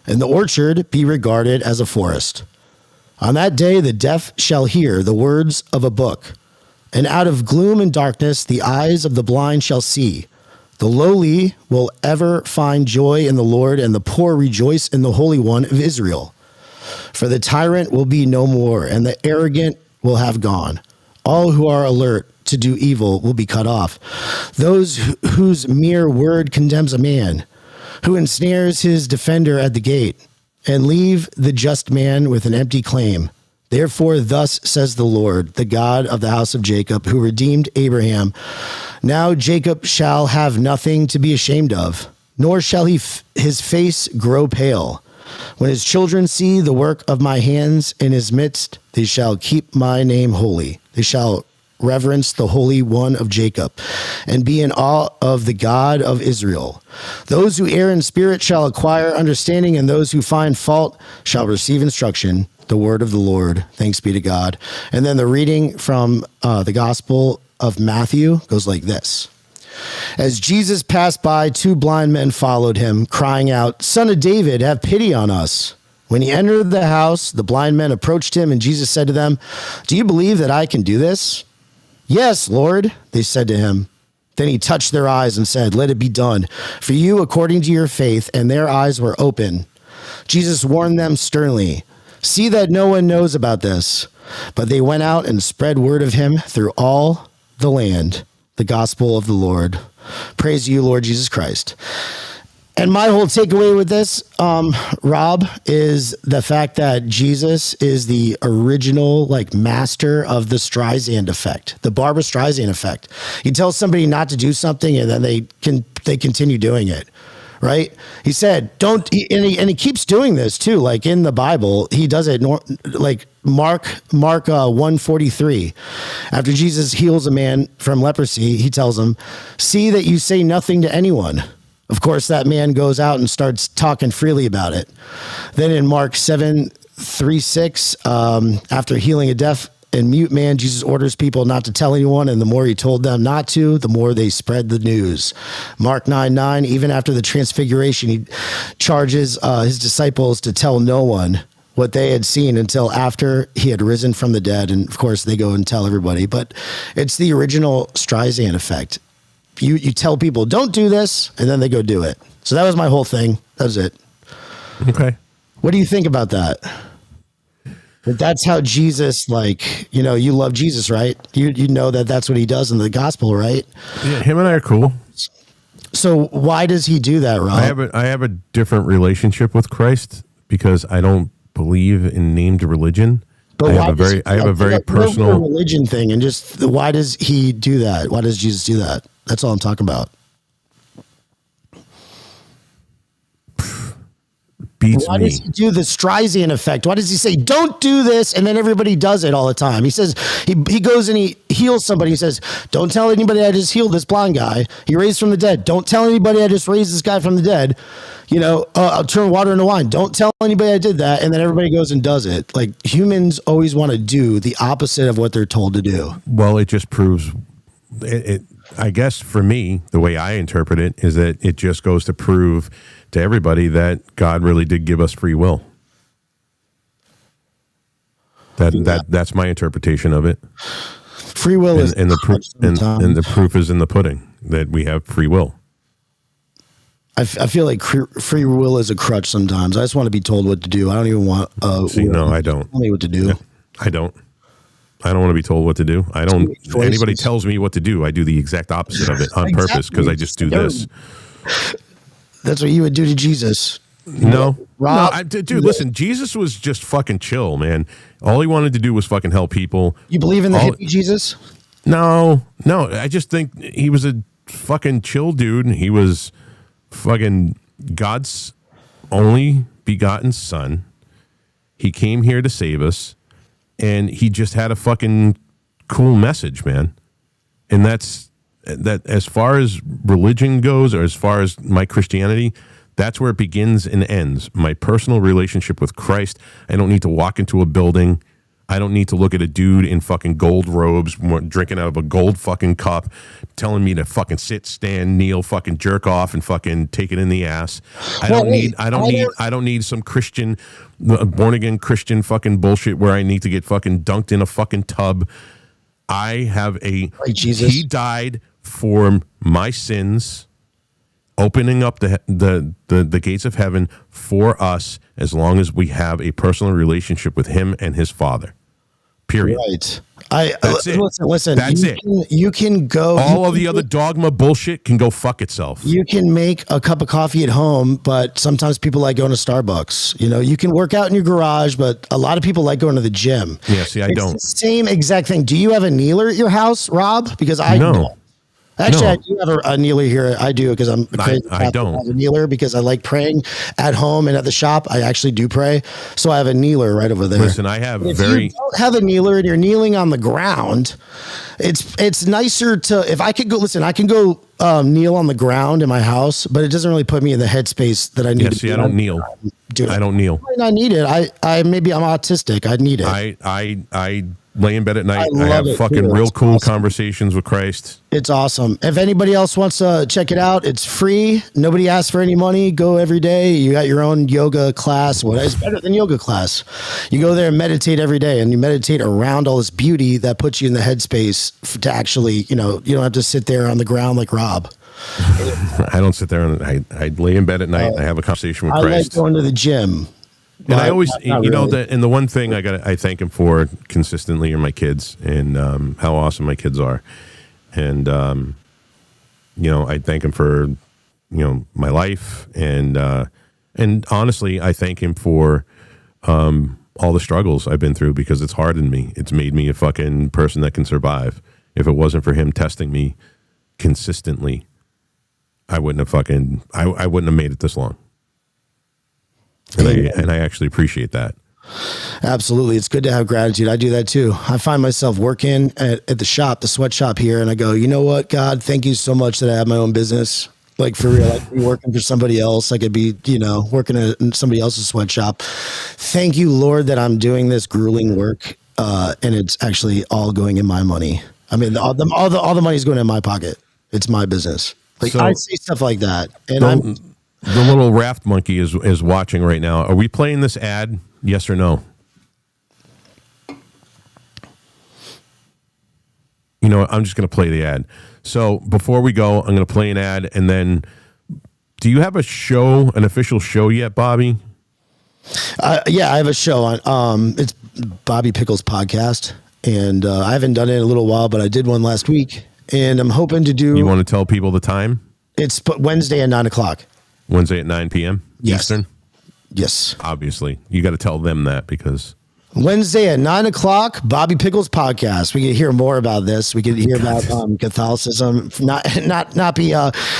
and the orchard be regarded as a forest. On that day, the deaf shall hear the words of a book, and out of gloom and darkness, the eyes of the blind shall see. The lowly will ever find joy in the Lord, and the poor rejoice in the Holy One of Israel. For the tyrant will be no more, and the arrogant will have gone. All who are alert to do evil will be cut off. Those whose mere word condemns a man, who ensnares his defender at the gate, and leave the just man with an empty claim. Therefore, thus says the Lord, the God of the house of Jacob, who redeemed Abraham. Now Jacob shall have nothing to be ashamed of, nor shall his face grow pale. When his children see the work of my hands in his midst, they shall keep my name holy. They shall reverence the Holy One of Jacob, and be in awe of the God of Israel. Those who err in spirit shall acquire understanding, and those who find fault shall receive instruction. The word of the Lord. Thanks be to God. And then the reading from the Gospel of Matthew goes like this. As Jesus passed by, 2 blind men followed him, crying out, "Son of David, have pity on us." When he entered the house, the blind men approached him, and Jesus said to them, "Do you believe that I can do this?" "Yes, Lord," they said to him. Then he touched their eyes and said, "Let it be done for you according to your faith." And their eyes were open. Jesus warned them sternly, "See that no one knows about this." But they went out and spread word of him through all the land. The gospel of the Lord. Praise you, Lord Jesus Christ. And my whole takeaway with this, Rob, is the fact that Jesus is the original master of the Streisand effect, the Barbra Streisand effect. He tells somebody not to do something, and then they continue doing it. Right? He said, "Don't," and he keeps doing this too. Like in the Bible, he does it. Like Mark 1:43. After Jesus heals a man from leprosy, he tells him, "See that you say nothing to anyone." Of course, that man goes out and starts talking freely about it. Then in Mark 7:36, after healing a deaf and mute man, Jesus orders people not to tell anyone, and the more he told them not to, the more they spread the news. Mark 9:9, even after the transfiguration, he charges his disciples to tell no one what they had seen until after he had risen from the dead. And of course, they go and tell everybody. But it's the original Streisand effect. You tell people, don't do this, and then they go do it. So that was my whole thing. That was it.
Okay.
What do you think about that? But that's how Jesus, you love Jesus, right? You know that's what he does in the gospel, right?
Yeah, him and I are cool.
So why does he do that, Rob?
I have a different relationship with Christ because I don't believe in named religion.
But
I have a very personal
religion thing, and just why does he do that? Why does Jesus do that? That's all I'm talking about. Why does he do the Streisand effect? Why does he say, don't do this, and then everybody does it all the time? He says, he goes and he heals somebody. He says, don't tell anybody I just healed this blind guy. He raised from the dead. Don't tell anybody I just raised this guy from the dead. I'll turn water into wine. Don't tell anybody I did that. And then everybody goes and does it. Like, humans always want to do the opposite of what they're told to do.
Well, it just proves it. I guess for me, the way I interpret it is that it just goes to prove to everybody that God really did give us free will. That's my interpretation of it.
Free will is
and the proof is in the pudding that we have free will.
I feel like free will is a crutch sometimes. I just want to be told what to do. I don't even want.
No, I don't.
Tell me what to do.
Yeah, I don't want to be told what to do. I don't. Anybody tells me what to do, I do the exact opposite of it on purpose because I just do this.
That's what you would do to Jesus.
No,
Rob,
no, dude. Listen, Jesus was just fucking chill, man. All he wanted to do was fucking help people.
You believe in the hippie Jesus?
No. I just think he was a fucking chill dude. He was fucking God's only begotten son. He came here to save us, and he just had a fucking cool message, man. And that as far as religion goes, or as far as my Christianity, that's where it begins and ends. My personal relationship with Christ. I don't need to walk into a building. I don't need to look at a dude in fucking gold robes, drinking out of a gold fucking cup, telling me to fucking sit, stand, kneel, fucking jerk off, and fucking take it in the ass. I don't need some Christian, born again Christian fucking bullshit where I need to get fucking dunked in a fucking tub. I have Jesus. He died for my sins, opening up the gates of heaven for us as long as we have a personal relationship with him and his Father. Period.
Right.
That's it.
Listen.
That's it.
You can go.
All of the other dogma bullshit can go fuck itself.
You can make a cup of coffee at home, but sometimes people like going to Starbucks. You can work out in your garage, but a lot of people like going to the gym.
Yeah, see, I don't.
The same exact thing. Do you have a kneeler at your house, Rob? Because I don't. Actually, I do have a kneeler here. I do because I'm crazy.
I don't
have a kneeler because I like praying at home and at the shop. I actually do pray, so I have a kneeler right over there.
Listen, I have
if you don't have a kneeler and you're kneeling on the ground, it's nicer to. If I could go, listen, I can go kneel on the ground in my house, but it doesn't really put me in the headspace that I need.
Yeah, see, I don't kneel. I don't kneel.
I need it. I maybe I'm autistic. I need it.
I lay in bed at night. I
love
have
it,
fucking
too.
real
It's
cool
awesome.
conversations with Christ.
It's awesome. If anybody else wants to check it out, it's free. Nobody asks for any money. Go every day. You got your own yoga class. What is better than yoga class? You go there and meditate every day, and you meditate around all this beauty that puts you in the headspace to actually, you don't have to sit there on the ground like Rob.
I don't sit there and I lay in bed at night and I have a conversation with
I like
Christ.
going to the gym.
And I always,
Not really.
and the one thing I thank him for consistently are my kids and how awesome my kids are. And, I thank him for, my life. And honestly, I thank him for all the struggles I've been through because it's hardened me. It's made me a fucking person that can survive. If it wasn't for him testing me consistently, I wouldn't have made it this long. And I actually appreciate that.
Absolutely. It's good to have gratitude. I do that too. I find myself working at the shop, the sweatshop here, and I go, you know what, God, thank you so much that I have my own business. Like for real, I could be working for somebody else. I could be, working in somebody else's sweatshop. Thank you, Lord, that I'm doing this grueling work. And it's actually all going in my money. I mean, all the money's going in my pocket. It's my business. Like I see stuff like that. And
the little raft monkey is watching right now. Are we playing this ad? Yes or no? You know what? I'm just going to play the ad. So before we go, I'm going to play an ad, and then do you have an official show yet, Bobby?
Yeah, I have a show on. It's Bobby Pickles Podcast, and I haven't done it in a little while, but I did one last week, and I'm hoping to do.
You want to tell people the time?
It's Wednesday at 9:00.
Wednesday at 9 p.m.
Yes.
Eastern?
Yes.
Obviously. You got to tell them that because...
Wednesday at 9:00, Bobby Pickles Podcast. We could hear more about this. We could hear about Catholicism, not be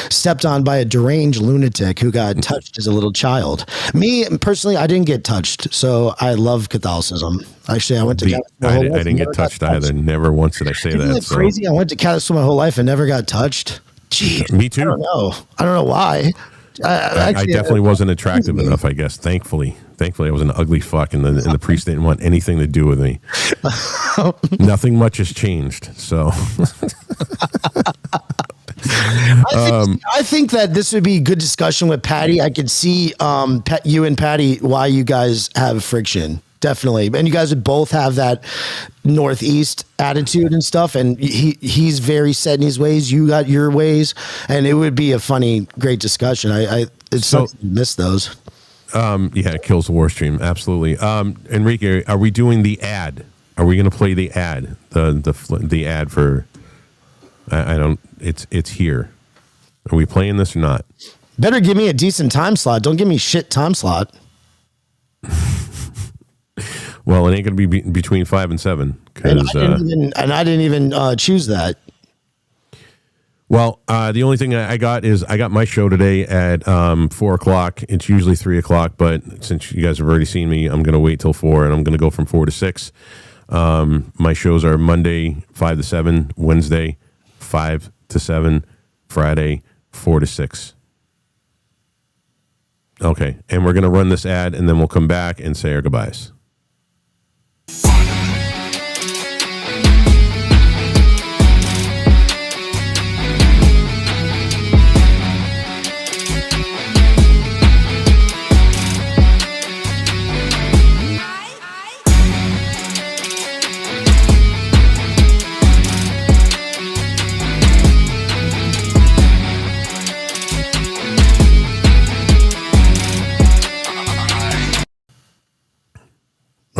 stepped on by a deranged lunatic who got touched as a little child. Me, personally, I didn't get touched, so I love Catholicism. Actually, I went to
I didn't get touched either. Never once did I say
Isn't
that.
it crazy? I went to Catholic school my whole life and never got touched. Jeez,
me too.
I don't know why.
I definitely wasn't attractive enough, I guess. Thankfully, I was an ugly fuck, and the priest didn't want anything to do with me. Nothing much has changed. So,
I think that this would be good discussion with Patty. I could see you and Patty why you guys have friction. Definitely. And you guys would both have that Northeast attitude and stuff. And he's very set in his ways. You got your ways. And it would be a funny, great discussion. It's something to miss those.
Yeah, it kills the war stream. Absolutely. Enrique, are we doing the ad? Are we going to play the ad? The ad for, I don't, it's here. Are we playing this or not?
Better give me a decent time slot. Don't give me shit time slot.
Well, it ain't going to be between 5 and 7.
And I didn't even choose that.
Well, the only thing I got is I got my show today at 4 o'clock. It's usually 3 o'clock, but since you guys have already seen me, I'm going to wait till 4, and I'm going to go from 4 to 6. My shows are Monday, 5 to 7, Wednesday, 5 to 7, Friday, 4 to 6. Okay, and we're going to run this ad, and then we'll come back and say our goodbyes.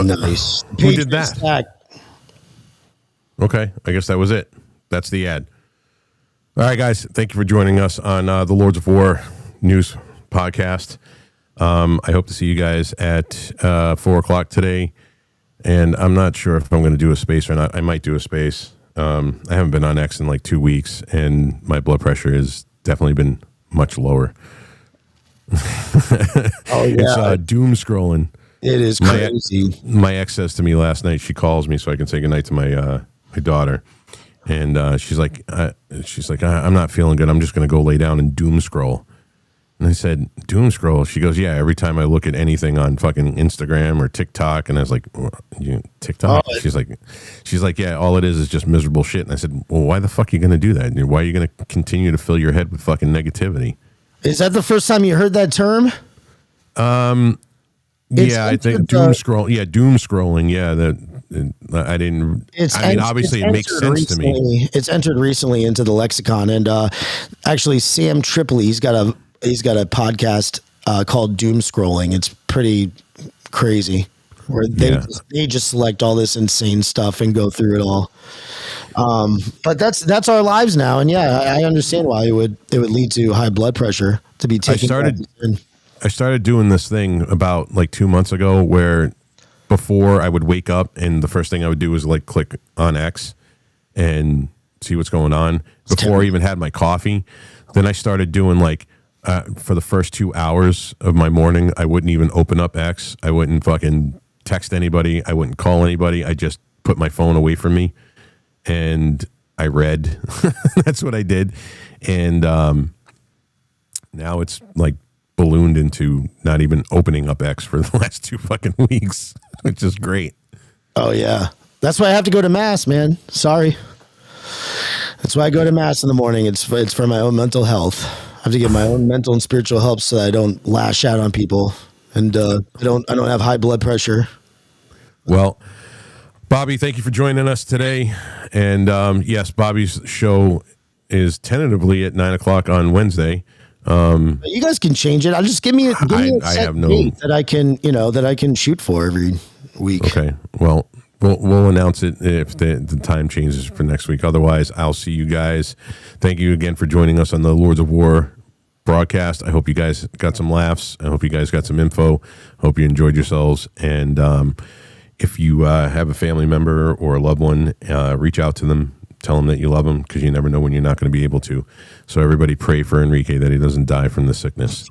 Nice.
Who did that? Okay, I guess that was it. That's the ad. All right, guys, thank you for joining us on the Lords of War News Podcast. I hope to see you guys at 4 o'clock today. And I'm not sure if I'm going to do a space or not. I might do a space. I haven't been on X in like 2 weeks, and my blood pressure has definitely been much lower.
Oh, yeah.
It's doom scrolling.
It is crazy.
My ex says to me last night, she calls me so I can say goodnight to my daughter. And she's like, I'm not feeling good. I'm just going to go lay down and doom scroll. And I said, doom scroll. She goes, yeah, every time I look at anything on fucking Instagram or TikTok. And I was like, TikTok?
Oh,
She's like, yeah, all it is just miserable shit. And I said, well, why the fuck are you going to do that? Why are you going to continue to fill your head with fucking negativity?
Is that the first time you heard that term?
Yeah, I think doom scroll. Yeah, doom scrolling. Yeah, I didn't. Obviously, it makes sense to me.
It's entered recently into the lexicon, and actually, Sam Tripoli, he's got a podcast called Doom Scrolling. It's pretty crazy, where they just select all this insane stuff and go through it all. But that's our lives now, and yeah, I understand why it would lead to high blood pressure to be taking.
I started doing this thing about like 2 months ago where before I would wake up and the first thing I would do was like click on X and see what's going on before I even had my coffee. Then I started doing like for the first 2 hours of my morning, I wouldn't even open up X. I wouldn't fucking text anybody. I wouldn't call anybody. I just put my phone away from me and I read. That's what I did. And now it's like ballooned into not even opening up X for the last 2 fucking weeks, which is great.
Oh yeah, that's why I have to go to mass, man. Sorry, that's why I go to mass in the morning. It's for my own mental health. I have to get my own mental and spiritual help so that I don't lash out on people and I don't have high blood pressure.
Well, Bobby, thank you for joining us today. And yes, Bobby's show is tentatively at 9:00 on Wednesday.
You guys can change it. I'll just give me a set date that I can shoot for every week.
Okay. Well, we'll announce it if the time changes for next week. Otherwise, I'll see you guys. Thank you again for joining us on the Lords of War broadcast. I hope you guys got some laughs. I hope you guys got some info. Hope you enjoyed yourselves. And if you have a family member or a loved one, reach out to them. Tell them that you love them because you never know when you're not going to be able to. So everybody pray for Enrique that he doesn't die from the sickness.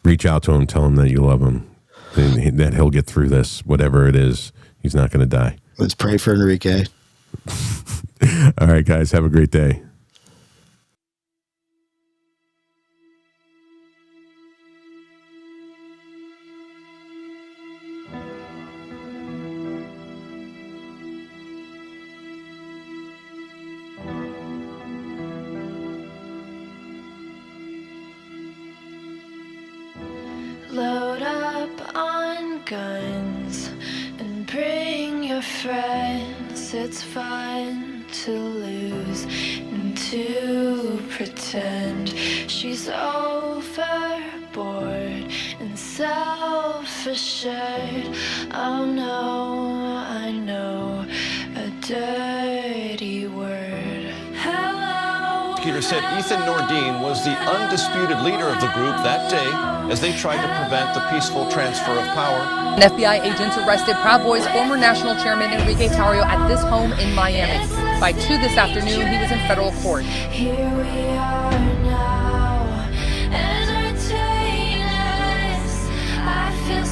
Reach out to him. Tell him that you love him. And that he'll get through this, whatever it is. He's not going to die.
Let's pray for Enrique.
All right, guys. Have a great day.
Load up on guns and bring your friends. It's fun to lose and to pretend she's overboard and self-assured. Oh no, I know a dirty word. Hello.
Peter said Ethan Nordine was the undisputed leader of the group that day as they tried to prevent the peaceful transfer of power.
And FBI agents arrested Proud Boys former national chairman Enrique Tarrio at this home in Miami. By 2 this afternoon, he was in federal court.
Here we are now, entertain us. I feel